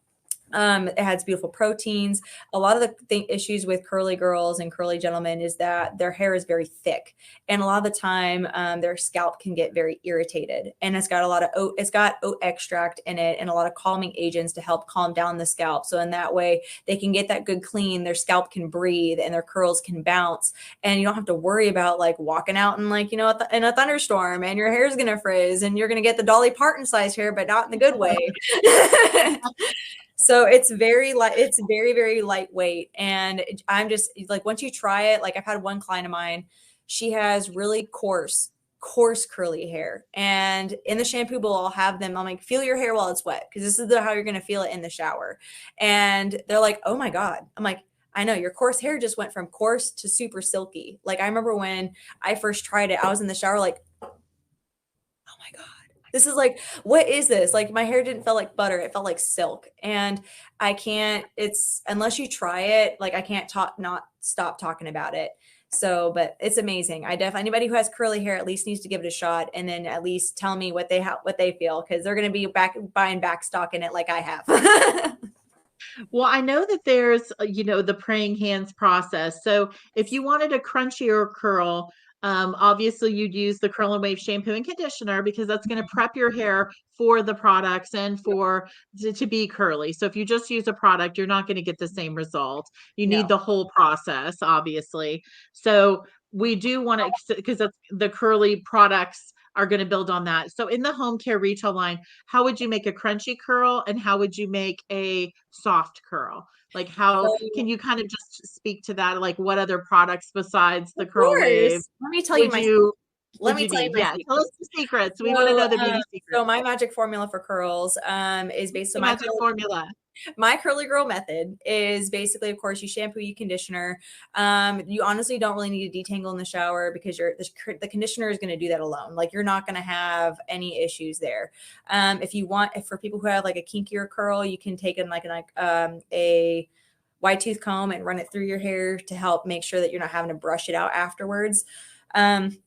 It has beautiful proteins. A lot of the issues with curly girls and curly gentlemen is that their hair is very thick, and a lot of the time, their scalp can get very irritated. And it's got a lot of oat. It's got oat extract in it, and a lot of calming agents to help calm down the scalp. So in that way, they can get that good clean. Their scalp can breathe, and their curls can bounce, and you don't have to worry about like walking out in like in a thunderstorm, and your hair is gonna frizz, and you're gonna get the Dolly Parton size hair, but not in the good way. So it's very light. It's very, very lightweight. And I'm just like, once you try it, like I've had one client of mine, she has really coarse curly hair. And in the shampoo bowl, I'll have them, I'm like, feel your hair while it's wet. Cause this is how you're going to feel it in the shower. And they're like, oh my God. I'm like, I know your coarse hair just went from coarse to super silky. Like I remember when I first tried it, I was in the shower, like, oh my God. This is like, what is this? Like my hair didn't feel like butter. It felt like silk. And I can't, it's unless you try it, like I can't not stop talking about it. So, but it's amazing. I definitely, anybody who has curly hair at least needs to give it a shot and then at least tell me what they feel. Cause they're going to be buying back stock in it like I have. Well, I know that there's, the praying hands process. So if you wanted a crunchier curl, obviously you'd use the Curl and Wave shampoo and conditioner because that's going to prep your hair for the products and for to be curly. So if you just use a product, you're not going to get the same result. You need No. the whole process, obviously. So we do want to, because the curly products are going to build on that. So in the home care retail line, how would you make a crunchy curl and how would you make a soft curl? Like how So, can you kind of just speak to that? Like what other products besides the of Curl Wave course. Let me tell you would my you Let would me you tell you need? my Yeah, tell us secret. the secrets. We want to So, know the beauty so secrets. my magic formula for curls is based on The magic formula. my curly girl method is basically, of course, you shampoo, you conditioner. You honestly don't really need to detangle in the shower because the conditioner is going to do that alone. Like you're not going to have any issues there. If for people who have like a kinkier curl, you can take in like a wide tooth comb and run it through your hair to help make sure that you're not having to brush it out afterwards. Um,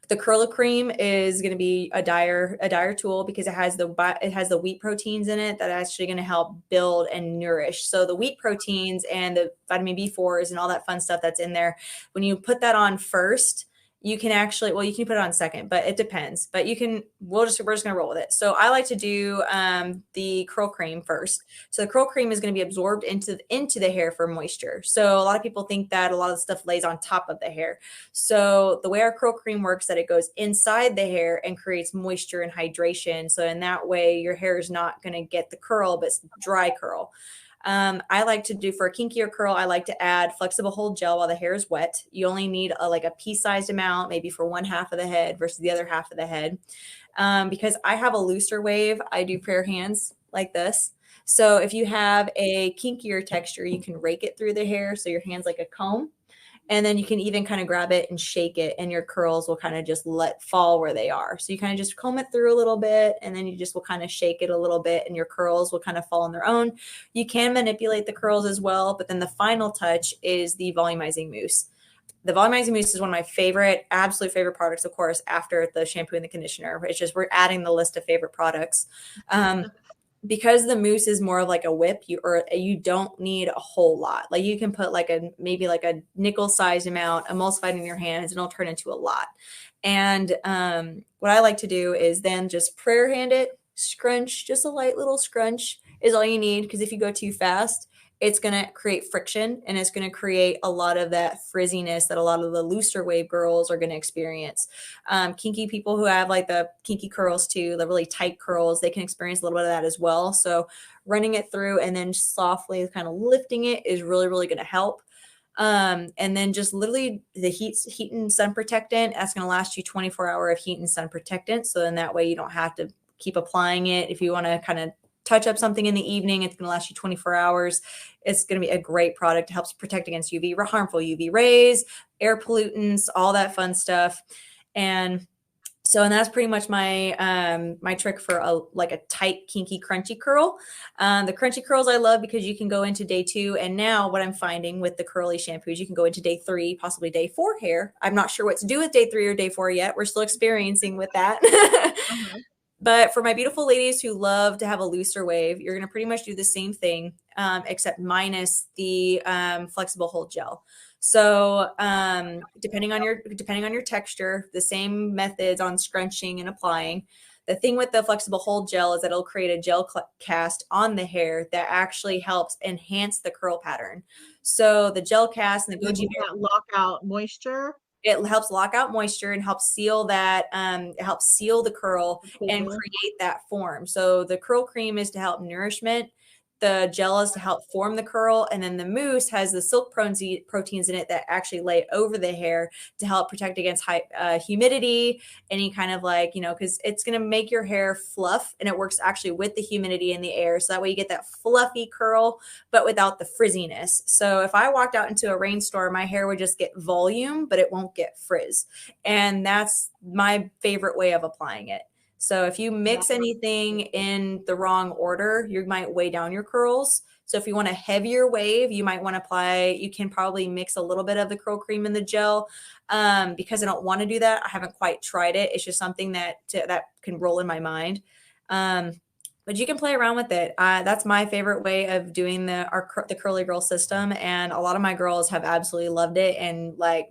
the curl cream is going to be a dyer tool because it has the wheat proteins in it that are actually going to help build and nourish. So the wheat proteins and the vitamin B4s and all that fun stuff that's in there, when you put that on first, you can actually, well, you can put it on second, but it depends. But we're just gonna roll with it. So I like to do the curl cream first. So the curl cream is going to be absorbed into the hair for moisture. So a lot of people think that a lot of the stuff lays on top of the hair. So the way our curl cream works, that it goes inside the hair and creates moisture and hydration. So in that way, your hair is not going to get the curl, but dry curl. I like to do for a kinkier curl, I like to add flexible hold gel while the hair is wet. You only need like a pea-sized amount, maybe for one half of the head versus the other half of the head. Because I have a looser wave, I do prayer hands like this. So if you have a kinkier texture, you can rake it through the hair so your hand's like a comb. And then you can even kind of grab it and shake it, and your curls will kind of just let fall where they are. So you kind of just comb it through a little bit, and then you just will kind of shake it a little bit, and your curls will kind of fall on their own. You can manipulate the curls as well, but then the final touch is the volumizing mousse. The volumizing mousse is one of my absolute favorite products, of course, after the shampoo and the conditioner. It's just we're adding the list of favorite products. Because the mousse is more of like a whip, you don't need a whole lot. Like you can put maybe like a nickel sized amount emulsified in your hands and it'll turn into a lot. And what I like to do is then just prayer hand it, scrunch, just a light little scrunch is all you need. Because if you go too fast, it's going to create friction and it's going to create a lot of that frizziness that a lot of the looser wave girls are going to experience. Kinky people who have like the kinky curls too, the really tight curls, they can experience a little bit of that as well. So running it through and then softly kind of lifting it is really, really going to help. And then just literally the heat and sun protectant, that's going to last you 24-hour of heat and sun protectant. So then that way you don't have to keep applying it. If you want to kind of touch up something in the evening, it's going to last you 24 hours. It's going to be a great product. It helps protect against harmful UV rays, air pollutants, all that fun stuff. And that's pretty much my my trick for a tight, kinky, crunchy curl. The crunchy curls I love because you can go into day 2. And now what I'm finding with the curly shampoos, you can go into day 3, possibly day 4 hair. I'm not sure what to do with day 3 or day 4 yet. We're still experiencing with that. But for my beautiful ladies who love to have a looser wave, you're going to pretty much do the same thing, except minus the flexible hold gel. So depending on your texture, the same methods on scrunching and applying. The thing with the flexible hold gel is that it'll create a gel cast on the hair that actually helps enhance the curl pattern. So the gel cast and the And goji does that lock out moisture? it helps lock out moisture and helps seal that it helps seal the curl and Cool. create that form. So the curl cream is to help nourishment, the gel is to help form the curl, and then the mousse has the silk proteins in it that actually lay over the hair to help protect against high humidity, any kind of like, because it's going to make your hair fluff, and it works actually with the humidity in the air, so that way you get that fluffy curl but without the frizziness. So if I walked out into a rainstorm, my hair would just get volume, but it won't get frizz. And that's my favorite way of applying it. So if you mix anything in the wrong order, you might weigh down your curls. So if you want a heavier wave, you might want to you can probably mix a little bit of the curl cream in the gel. Because I don't want to do that. I haven't quite tried it. It's just something that can roll in my mind. But you can play around with it. That's my favorite way of doing the curly girl system, and a lot of my girls have absolutely loved it. And like,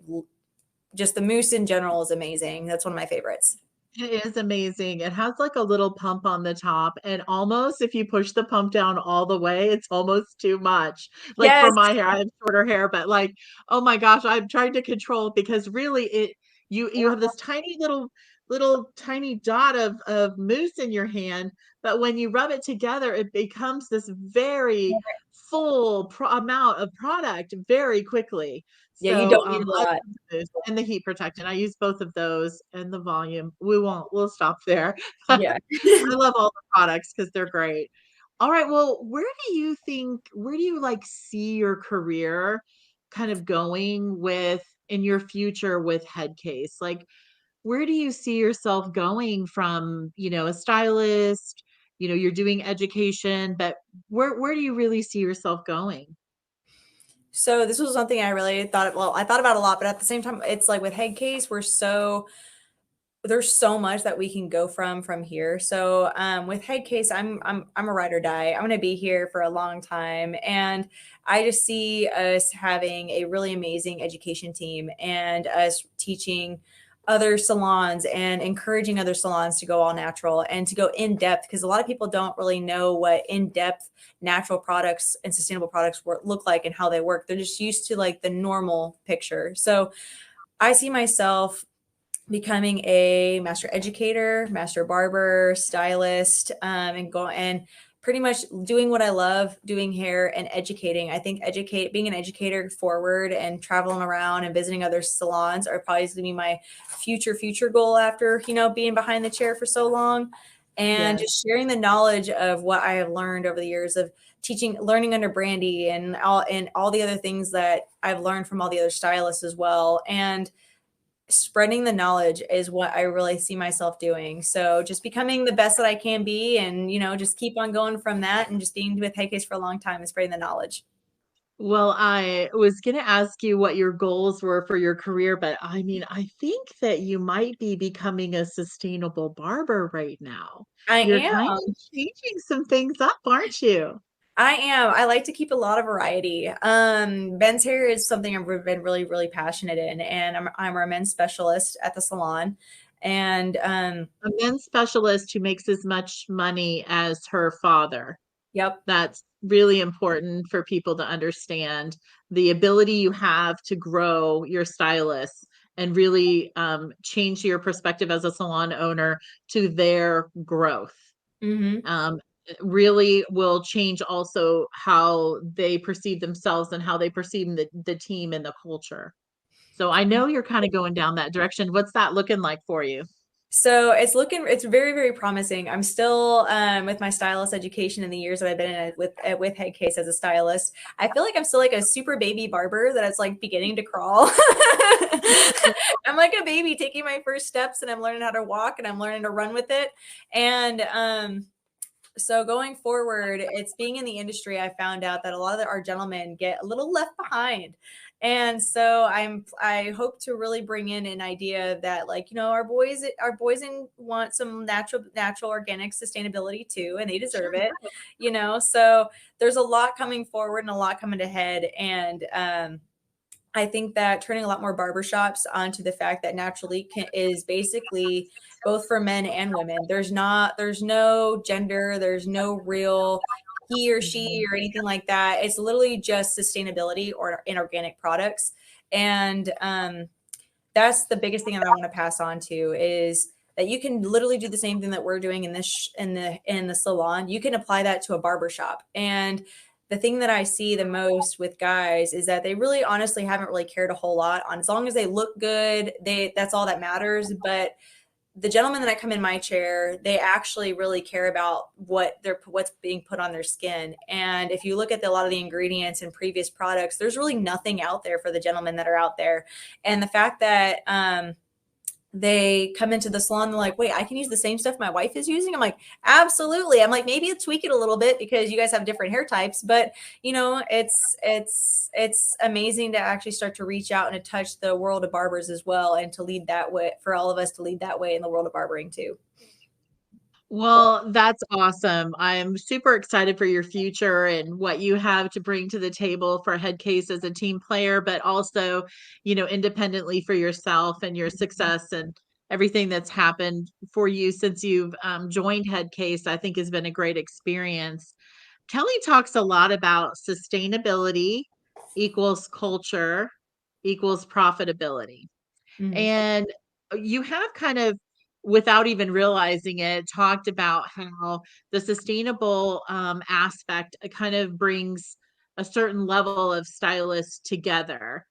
just the mousse in general is amazing. That's one of my favorites. It is amazing. It has like a little pump on the top, and almost if you push the pump down all the way, it's almost too much. Like for Yes. my hair, I have shorter hair, but like, oh my gosh, I'm trying to control it because really you have this tiny little tiny dot of mousse in your hand, but when you rub it together, it becomes this very full amount of product very quickly. Yeah, you So don't need a I lot. boost and the heat protectant. I use both of those and the volume. We'll stop there. I Yeah. love all the products because they're great. All right, well, where do you like see your career kind of going with in your future with Headcase? Like, where do you see yourself going from, a stylist, you're doing education, but where do you really see yourself going? So this was something I really thought, well, I thought about a lot, but at the same time, it's like with head case, there's so much that we can go from here. So with head case, I'm a ride or die. I'm going to be here for a long time, and I just see us having a really amazing education team and us teaching other salons and encouraging other salons to go all natural and to go in depth, because a lot of people don't really know what in depth natural products and sustainable products look like and how they work. They're just used to like the normal picture. So I see myself becoming a master educator, master barber, stylist, and pretty much doing what I love, doing hair and educating. I think being an educator forward and traveling around and visiting other salons are probably going to be my future goal after, being behind the chair for so long, and Yes. just sharing the knowledge of what I have learned over the years of learning under Brandy and all the other things that I've learned from all the other stylists as well. And spreading the knowledge is what I really see myself doing. So just becoming the best that I can be, and just keep on going from that, and just being with Headcase for a long time and spreading the knowledge. Well, I was going to ask you what your goals were for your career, but I mean, I think that you might be becoming a sustainable barber right now. I You're am. kind of changing some things up, aren't you? I am. I like to keep a lot of variety. Men's hair is something I've been really, really passionate in, and I'm a men's specialist at the salon. And A men's specialist who makes as much money as her father. yep. That's really important for people to understand the ability you have to grow your stylists and really change your perspective as a salon owner to their growth. Hmm. Really will change also how they perceive themselves and how they perceive the team and the culture. So I know you're kind of going down that direction. What's that looking like for you? So it's very, very promising. I'm still with my stylist education in the years that I've been in it with Headcase as a stylist. I feel like I'm still like a super baby barber that is like beginning to crawl. I'm like a baby taking my first steps, and I'm learning how to walk, and I'm learning to run with it. And so going forward, it's being in the industry, I found out that a lot of our gentlemen get a little left behind. And so I hope to really bring in an idea that, like, our boys want some natural organic sustainability too, and they deserve Sure. it, so there's a lot coming forward and a lot coming ahead. And I think that turning a lot more barbershops onto the fact that is basically both for men and women. There's no gender, there's no real he or she Mhm. or anything like that. It's literally just sustainability or inorganic products. And that's the biggest thing that I want to pass on to, is that you can literally do the same thing that we're doing in the salon. You can apply that to a barbershop. And the thing that I see the most with guys is that they really honestly haven't really cared a whole lot on, as long as they look good, that's all that matters. But the gentlemen that come in my chair, they actually really care about what's being put on their skin. And if you look at a lot of the ingredients in previous products, there's really nothing out there for the gentlemen that are out there. And the fact that they come into the salon, they're like, wait, I can use the same stuff my wife is using. I'm like, absolutely. I'm like, maybe tweak it a little bit because you guys have different hair types, but it's amazing to actually start to reach out and to touch the world of barbers as well, and to lead that way, for all of us to lead that way in the world of barbering too. Well, that's awesome. I'm super excited for your future and what you have to bring to the table for Headcase as a team player, but also, independently for yourself and your success and everything that's happened for you since you've joined Headcase, I think has been a great experience. Kelly talks a lot about sustainability equals culture equals profitability. Mhm. And you have kind of, without even realizing it, talked about how the sustainable aspect kind of brings a certain level of stylists together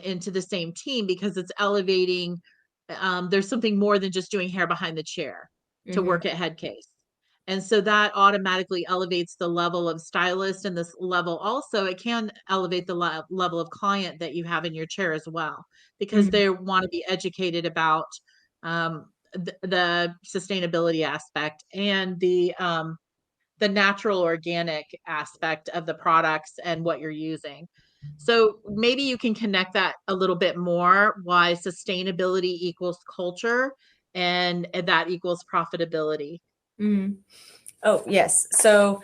into the same team because it's elevating. There's something more than just doing hair behind the chair to Mhm. work at Headcase. And so that automatically elevates the level of stylist, and this level also, it can elevate the level of client that you have in your chair as well, because Mhm. they want to be educated about the sustainability aspect and the natural organic aspect of the products and what you're using. So maybe you can connect that a little bit more, why sustainability equals culture and that equals profitability. Mhm. Oh, yes. So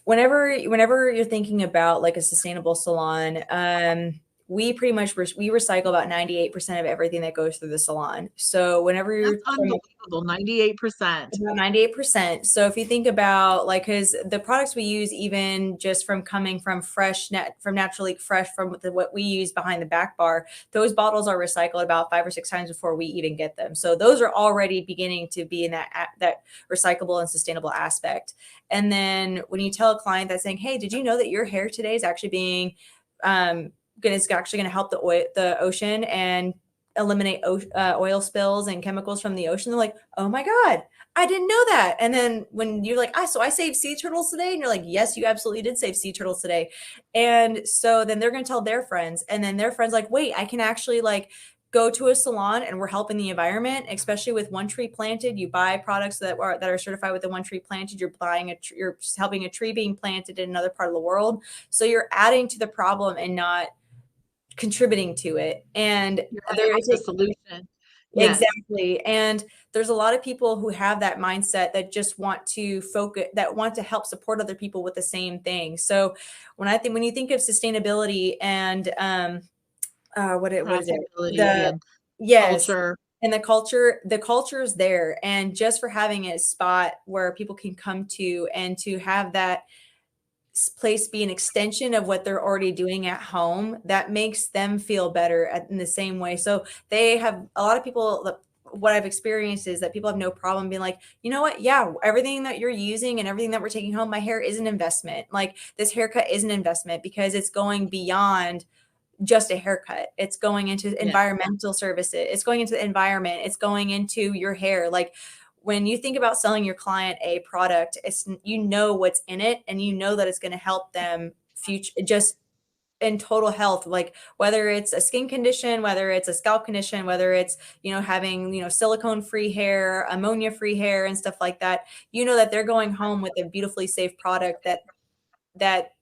whenever you're thinking about like a sustainable salon, we pretty much we recycle about 98% of everything that goes through the salon. So whenever That's you're from unbelievable. 98%. about 98%. So if you think about, like, because the products we use, even just from coming from from naturally fresh from what we use behind the back bar, those bottles are recycled about 5 or 6 times before we even get them. So those are already beginning to be in that recyclable and sustainable aspect. And then when you tell a client that's saying, hey, did you know that your hair today is actually being is actually going to help the ocean and eliminate oil spills and chemicals from the ocean? They're like, oh my God, I didn't know that. And then when you're like, so I saved sea turtles today. And you're like, yes, you absolutely did save sea turtles today. And so then they're going to tell their friends, and then their friends like, wait, I can actually like go to a salon and we're helping the environment, especially with One Tree Planted. You buy products that are certified with the One Tree Planted. You're helping a tree being planted in another part of the world. So you're adding to the problem and not contributing to it. And You're there adding is to the solution. Yes. exactly. And there's a lot of people who have that mindset that just want to focus, that want to help support other people with the same thing. So when you think of sustainability and what is it? Profitability The and Yes. culture. And the culture is there. And just for having a spot where people can come to, and to have that place be an extension of what they're already doing at home, that makes them feel better in the same way. So they have a lot of people. What I've experienced is that people have no problem being like, you know what? Yeah, everything that you're using and everything that we're taking home, my hair is an investment. Like, this haircut is an investment because it's going beyond just a haircut. It's going into Yes. environmental services. It's going into the environment. It's going into your hair. Like, when you think about selling your client a product, it's, what's in it, and you know that it's going to help them future, just in total health, like whether it's a skin condition, whether it's a scalp condition, whether it's, having, silicone free hair, ammonia free hair and stuff like that. You know that they're going home with a beautifully safe product that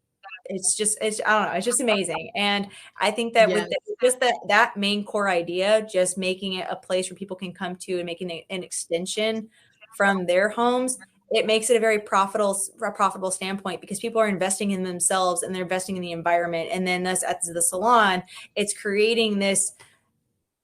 I don't know, it's just amazing. And I think that with Yes. just that main core idea, just making it a place where people can come to and making it an extension from their homes, it makes it a profitable standpoint because people are investing in themselves and they're investing in the environment. And then thus at the salon, it's creating this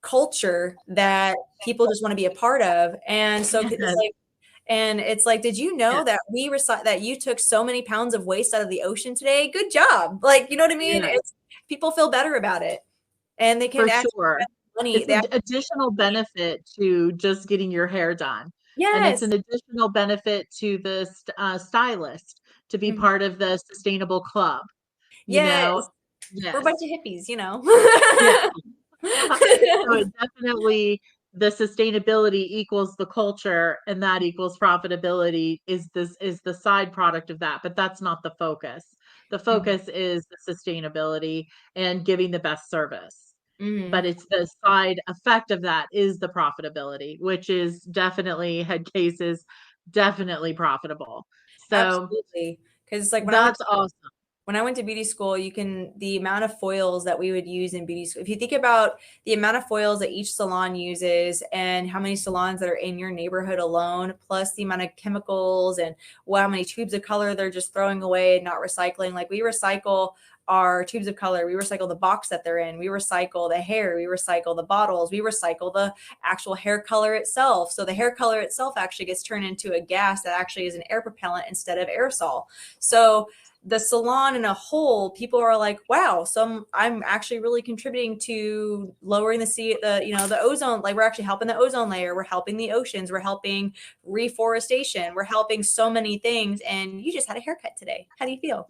culture that people just want to be a part of. And so it's Yes. like, did you know Yes. that that you took so many pounds of waste out of the ocean today? Good job. Like, you know what I mean? Yes. It's people feel better about it and they For can actually sure. spend money. It's an additional benefit to just getting your hair done. And it's Yes. an additional benefit to the stylist to be Mhm. part of the sustainable club, you know? Yes. We're a Yes. bunch of hippies, you know. Yeah. So it definitely the sustainability equals the culture and that equals profitability is the side product of that, but that's not the focus. The Mhm. focus is the sustainability and giving the best service. But Mhm. it's the side effect of that is the profitability, which is definitely head cases, definitely profitable. So Absolutely. Because it's like that's awesome. when I went to beauty school, the amount of foils that we would use in beauty school, if you think about the amount of foils that each salon uses and how many salons that are in your neighborhood alone, plus the amount of chemicals and how many tubes of color they're just throwing away and not recycling. Like we recycle our tubes of color, we recycle the box that they're in, we recycle the hair, we recycle the bottles, we recycle the actual hair color itself. So the hair color itself actually gets turned into a gas that actually is an air propellant instead of aerosol. So the salon in a whole, people are like, wow, I'm actually really contributing to lowering the ozone, like we're actually helping the ozone layer, we're helping the oceans, we're helping reforestation, we're helping so many things. And you just had a haircut today. How do you feel?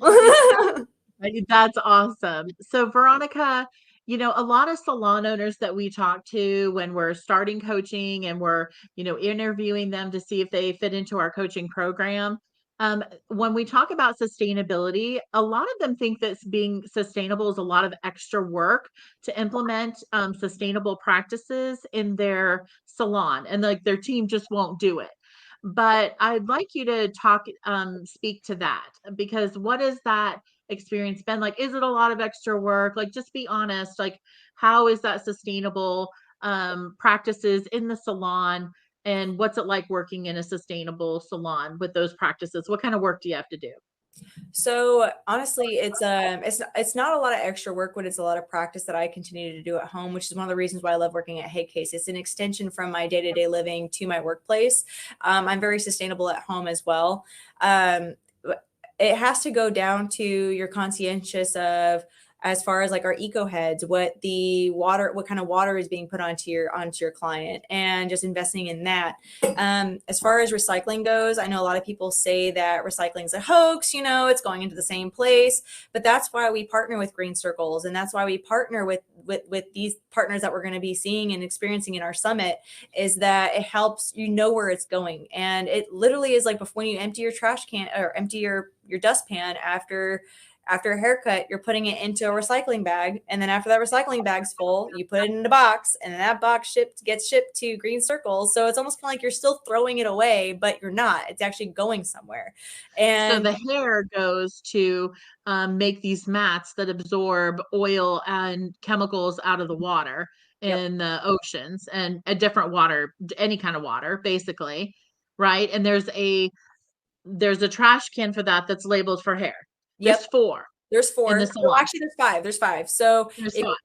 That's awesome. So, Veronica, a lot of salon owners that we talk to when we're starting coaching and we're, interviewing them to see if they fit into our coaching program. When we talk about sustainability, a lot of them think that being sustainable is a lot of extra work to implement sustainable practices in their salon, and like their team just won't do it. But I'd like you to speak to that because what is that experience been like? Is it a lot of extra work? Like, just be honest. Like, how is that sustainable practices in the salon? And what's it like working in a sustainable salon with those practices? What kind of work do you have to do? So honestly, it's not a lot of extra work, but it's a lot of practice that I continue to do at home, which is one of the reasons why I love working at Head Case. It's an extension from my day-to-day living to my workplace. I'm very sustainable at home as well. It has to go down to your conscientious of as far as like our eco heads, what kind of water is being put onto your client, and just investing in that. As far as recycling goes, I know a lot of people say that recycling is a hoax, it's going into the same place, but that's why we partner with Green Circles, and that's why we partner with these partners that we're going to be seeing and experiencing in our summit, is that it helps where it's going. And it literally is like before you empty your trash can or empty your dustpan after a haircut, you're putting it into a recycling bag. And then after that recycling bag's full, you put it in a box, and then that box gets shipped to Green Circles. So it's almost kind of like you're still throwing it away, but you're not. It's actually going somewhere. So And the hair goes to make these mats that absorb oil and chemicals out of the water yep, in the oceans and a different water, any kind of water, basically, right? And there's a trash can for that that's labeled for hair. There's yep. four There's in the four. Well, salon. actually, there's five. There's five. So There's if five.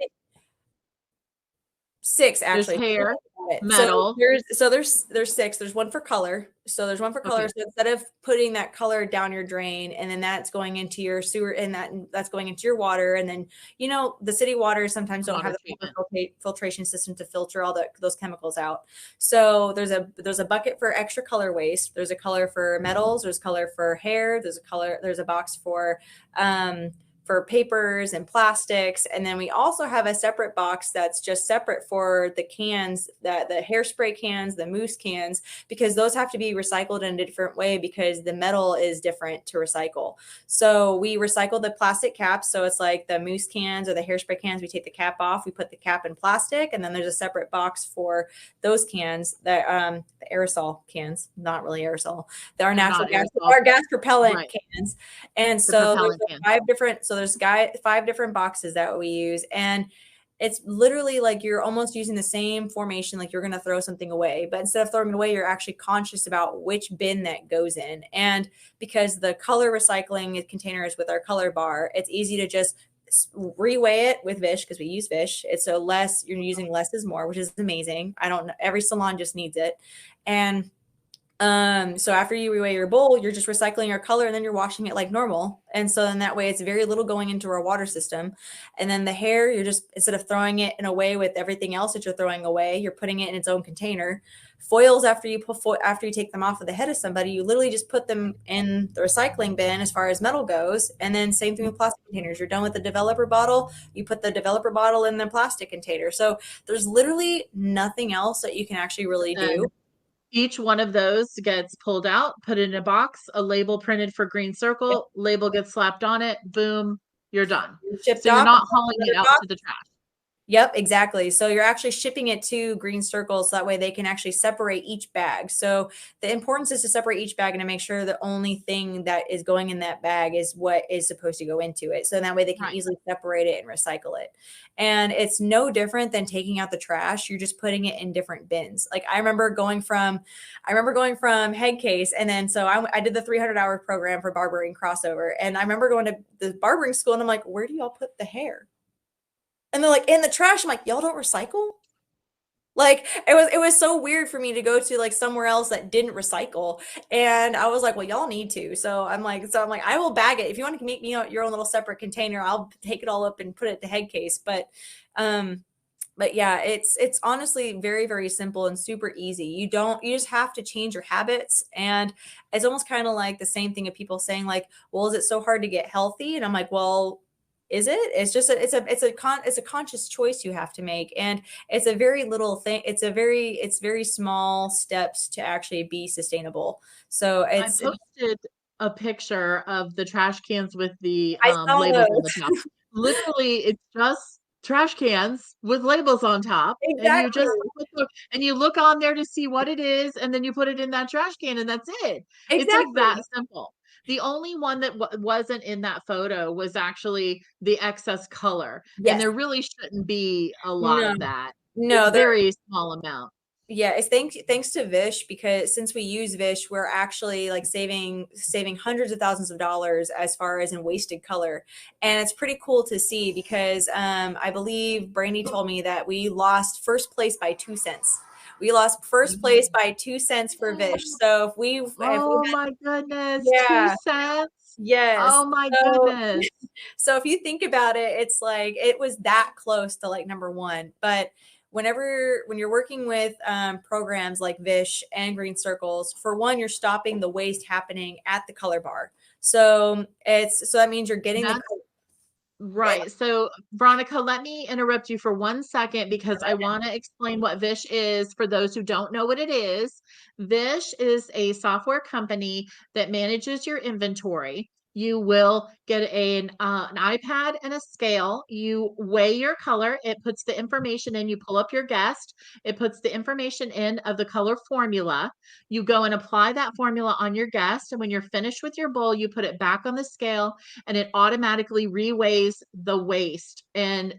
six There's actually. hair, So metal, there's six. There's one for color. So there's one for color. okay, So instead of putting that color down your drain and then that's going into your sewer and that's going into your water, and then the city waters sometimes don't have water the proper treatment. filtration system to filter all those chemicals out. So there's a bucket for extra color waste. There's a color for metals. There's color for hair. There's a box for papers and plastics. And then we also have a separate box that's just separate for the cans, the hairspray cans, the mousse cans, because those have to be recycled in a different way because the metal is different to recycle. So we recycle the plastic caps. So it's like the mousse cans or the hairspray cans, we take the cap off, we put the cap in plastic, and then there's a separate box for those cans, the aerosol cans, not really aerosol. They're They're natural not gas, aerosol, our gas propellant right? cans. And The so propellant can. five different so there's 5 different boxes that we use, and it's literally like you're almost using the same formation, like you're going to throw something away, but instead of throwing it away, you're actually conscious about which bin that goes in. And because the color recycling container is with our color bar, it's easy to just reweigh it with Vish, because we use Vish. It's so less, you're using less is more, which is amazing. I don't know, every salon just needs it. And so after you reweigh your bowl, you're just recycling your color and then you're washing it like normal. And so in that way, it's very little going into our water system. And then the hair, you're just, instead of throwing it in a way with everything else that you're throwing away, you're putting it in its own container. Foils, after you after you take them off of the head of somebody, you literally just put them in the recycling bin as far as metal goes. And then same thing with plastic containers. You're done with the developer bottle, you put the developer bottle in the plastic container. So there's literally nothing else that you can actually really do. Each one of those gets pulled out, put in a box, a label printed for green circle, label gets slapped on it, boom, you're done. Shipped So you're off, not hauling it out box. to the trash. Yep, exactly. So you're actually shipping it to Green Circle, so that way they can actually separate each bag. So the importance is to separate each bag and to make sure the only thing that is going in that bag is what is supposed to go into it. So that way they can Right. easily separate it and recycle it. And it's no different than taking out the trash. You're just putting it in different bins. Like I remember going from head case, and then so I did the 300-hour program for barbering crossover, and I remember going to the barbering school, and I'm like, where do y'all put the hair? And they're like, in the trash. I'm like, y'all don't recycle? Like it was so weird for me to go to like somewhere else that didn't recycle. And I was like, well, y'all need to. So I'm like, I will bag it. If you want to make me your own little separate container, I'll take it all up and put it to head case. But yeah, it's honestly very, very simple and super easy. You just have to change your habits. And it's almost kind of like the same thing of people saying like, well, is it so hard to get healthy? And I'm like, well, is it? It's just it's a conscious choice you have to make. And it's a very little thing. It's very small steps to actually be sustainable. So I posted a picture of the trash cans with the I saw labels on the those. top. Literally, it's just trash cans with labels on top, and you Exactly. just and you look on there to see what it is, and then you put it in that trash can, and that's it. It's like that Exactly. simple. The only one that wasn't in that photo was actually the excess color, and Yes. there really shouldn't be a lot No. of that. It's No, there. very small amount. Yeah, it's thanks to Vish, because since we use Vish, we're actually like saving hundreds of thousands of dollars as far as in wasted color. And it's pretty cool to see because I believe Brandy told me that we lost first place by 2 cents. We lost first place by 2 cents for Vish. So if we Oh had, my goodness, 2 yeah, cents? yes. Oh my So goodness. so if you think about it, it's like it was that close to like number one. But when you're working with programs like Vish and Green Circles, for one, you're stopping the waste happening at the color bar. So that means you're getting the That's right. So, Veronica, let me interrupt you for 1 second because I want to explain what Vish is for those who don't know what it is. Vish is a software company that manages your inventory. You will get an iPad and a scale. You weigh your color. It puts the information in. You pull up your guest. It puts the information in of the color formula. You go and apply that formula on your guest. And when you're finished with your bowl, you put it back on the scale and it automatically reweighs the waste and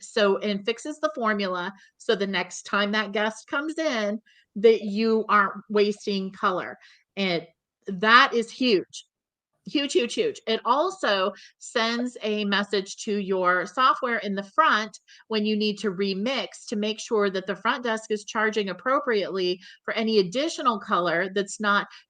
fixes the formula so the next time that guest comes in that you aren't wasting color. And that is huge. Huge, huge, huge. It also sends a message to your software in the front when you need to remix to make sure that the front desk is charging appropriately for any additional color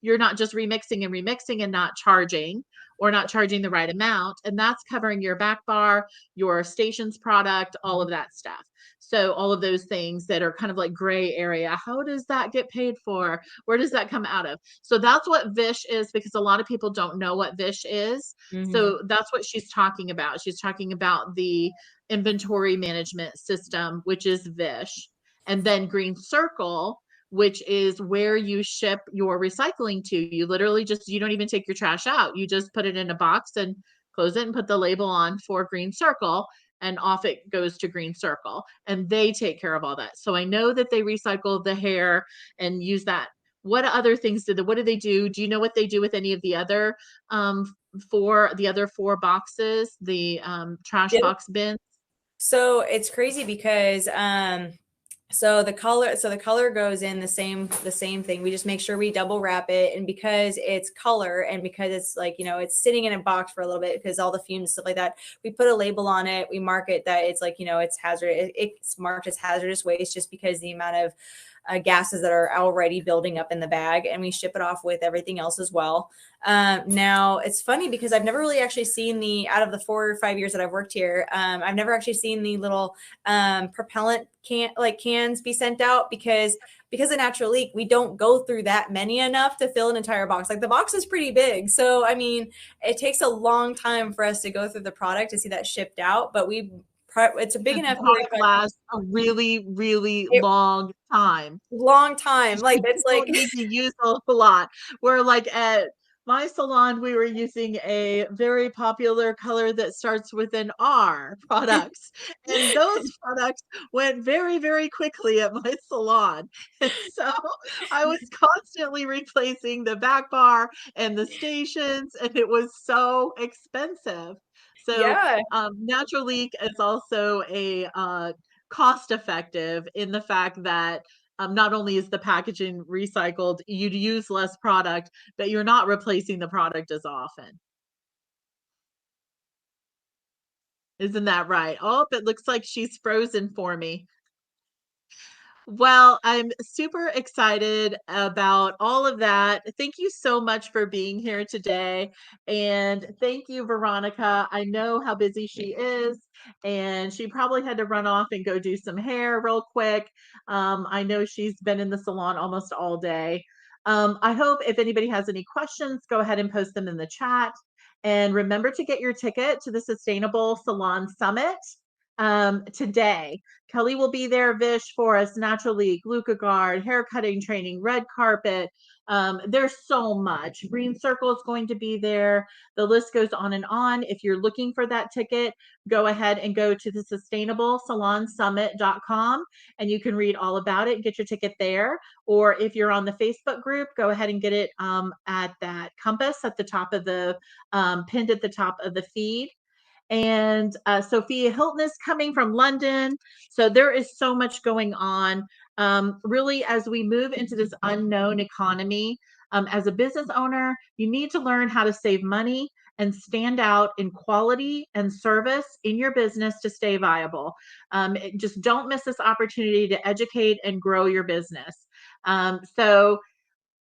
you're not just remixing and remixing and not charging or not charging the right amount. And that's covering your back bar, your stations product, all of that stuff. So all of those things that are kind of like gray area. How does that get paid for? Where does that come out of? So that's what Vish is because a lot of people don't know what Vish is. Mhm. So that's what she's talking about. She's talking about the inventory management system, which is Vish, and then Green Circle, which is where you ship your recycling to. You don't even take your trash out. You just put it in a box and close it and put the label on for Green Circle and off it goes to Green Circle and they take care of all that. So I know that they recycle the hair and use that. What other things what do they do? Do you know what they do with any of the other for the other four boxes, the trash Yep. box bins? So it's crazy because so the color goes in the same thing. We just make sure we double wrap it, and because it's color and because it's like, it's sitting in a box for a little bit because all the fumes, stuff like that, we put a label on it. We mark it that it's like, it's it's marked as hazardous waste just because the amount of gases that are already building up in the bag, and we ship it off with everything else as well. Now it's funny because I've never really actually seen out of the 4 or 5 years that I've worked here, I've never actually seen the little propellant cans be sent out because of natural leak. We don't go through that many enough to fill an entire box. Like the box is pretty big. So, I mean, it takes a long time for us to go through the product to see that shipped out, but it's a big The enough product area. lasts a really, really It, long time. long time. Like You it's like, don't need to use a lot. Where like at my salon, we were using a very popular color that starts with an R products. And those products went very, very quickly at my salon. And so I was constantly replacing the back bar and the stations, and it was so expensive. So yeah. Natural Leak is also a cost effective in the fact that not only is the packaging recycled, you'd use less product, but you're not replacing the product as often. Isn't that right? Oh, it looks like she's frozen for me. Well, I'm super excited about all of that. Thank you so much for being here today. And thank you, Veronica. I know how busy she is, and she probably had to run off and go do some hair real quick. I know she's been in the salon almost all day. I hope if anybody has any questions, go ahead and post them in the chat. And remember to get your ticket to the Sustainable Salon Summit today. Kelly will be there, Vish, for us, Natural League, Glucaguard, hair cutting training, red carpet. There's so much. Green Circle is going to be there. The list goes on and on. If you're looking for that ticket, go ahead and go to the sustainablesalonsummit.com and you can read all about it and get your ticket there. Or if you're on the Facebook group, go ahead and get it at that compass at the top of the pinned at the top of the feed. And Sophia Hilton is coming from London. So there is so much going on. Really, as we move into this unknown economy, as a business owner, you need to learn how to save money and stand out in quality and service in your business to stay viable. Just don't miss this opportunity to educate and grow your business. So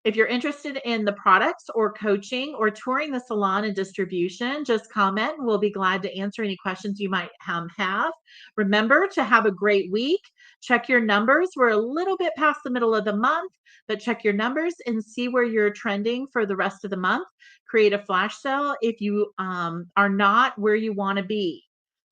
if you're interested in the products or coaching or touring the salon and distribution, just comment and we'll be glad to answer any questions you might have. Remember to have a great week. Check your numbers. We're a little bit past the middle of the month, but check your numbers and see where you're trending for the rest of the month. Create a flash sale if you are not where you want to be.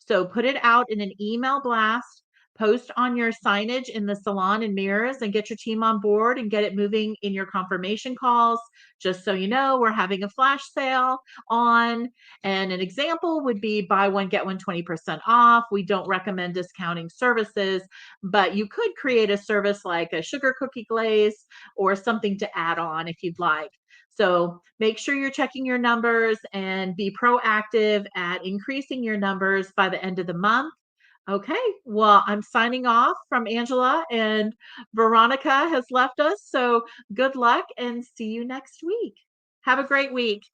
So put it out in an email blast, post on your signage in the salon and mirrors, and get your team on board and get it moving in your confirmation calls. Just so you know, we're having a flash sale on, and an example would be buy one, get one 20% off. We don't recommend discounting services, but you could create a service like a sugar cookie glaze or something to add on if you'd like. So make sure you're checking your numbers and be proactive at increasing your numbers by the end of the month. Okay, well, I'm signing off from Angela, and Veronica has left us. So good luck and see you next week. Have a great week.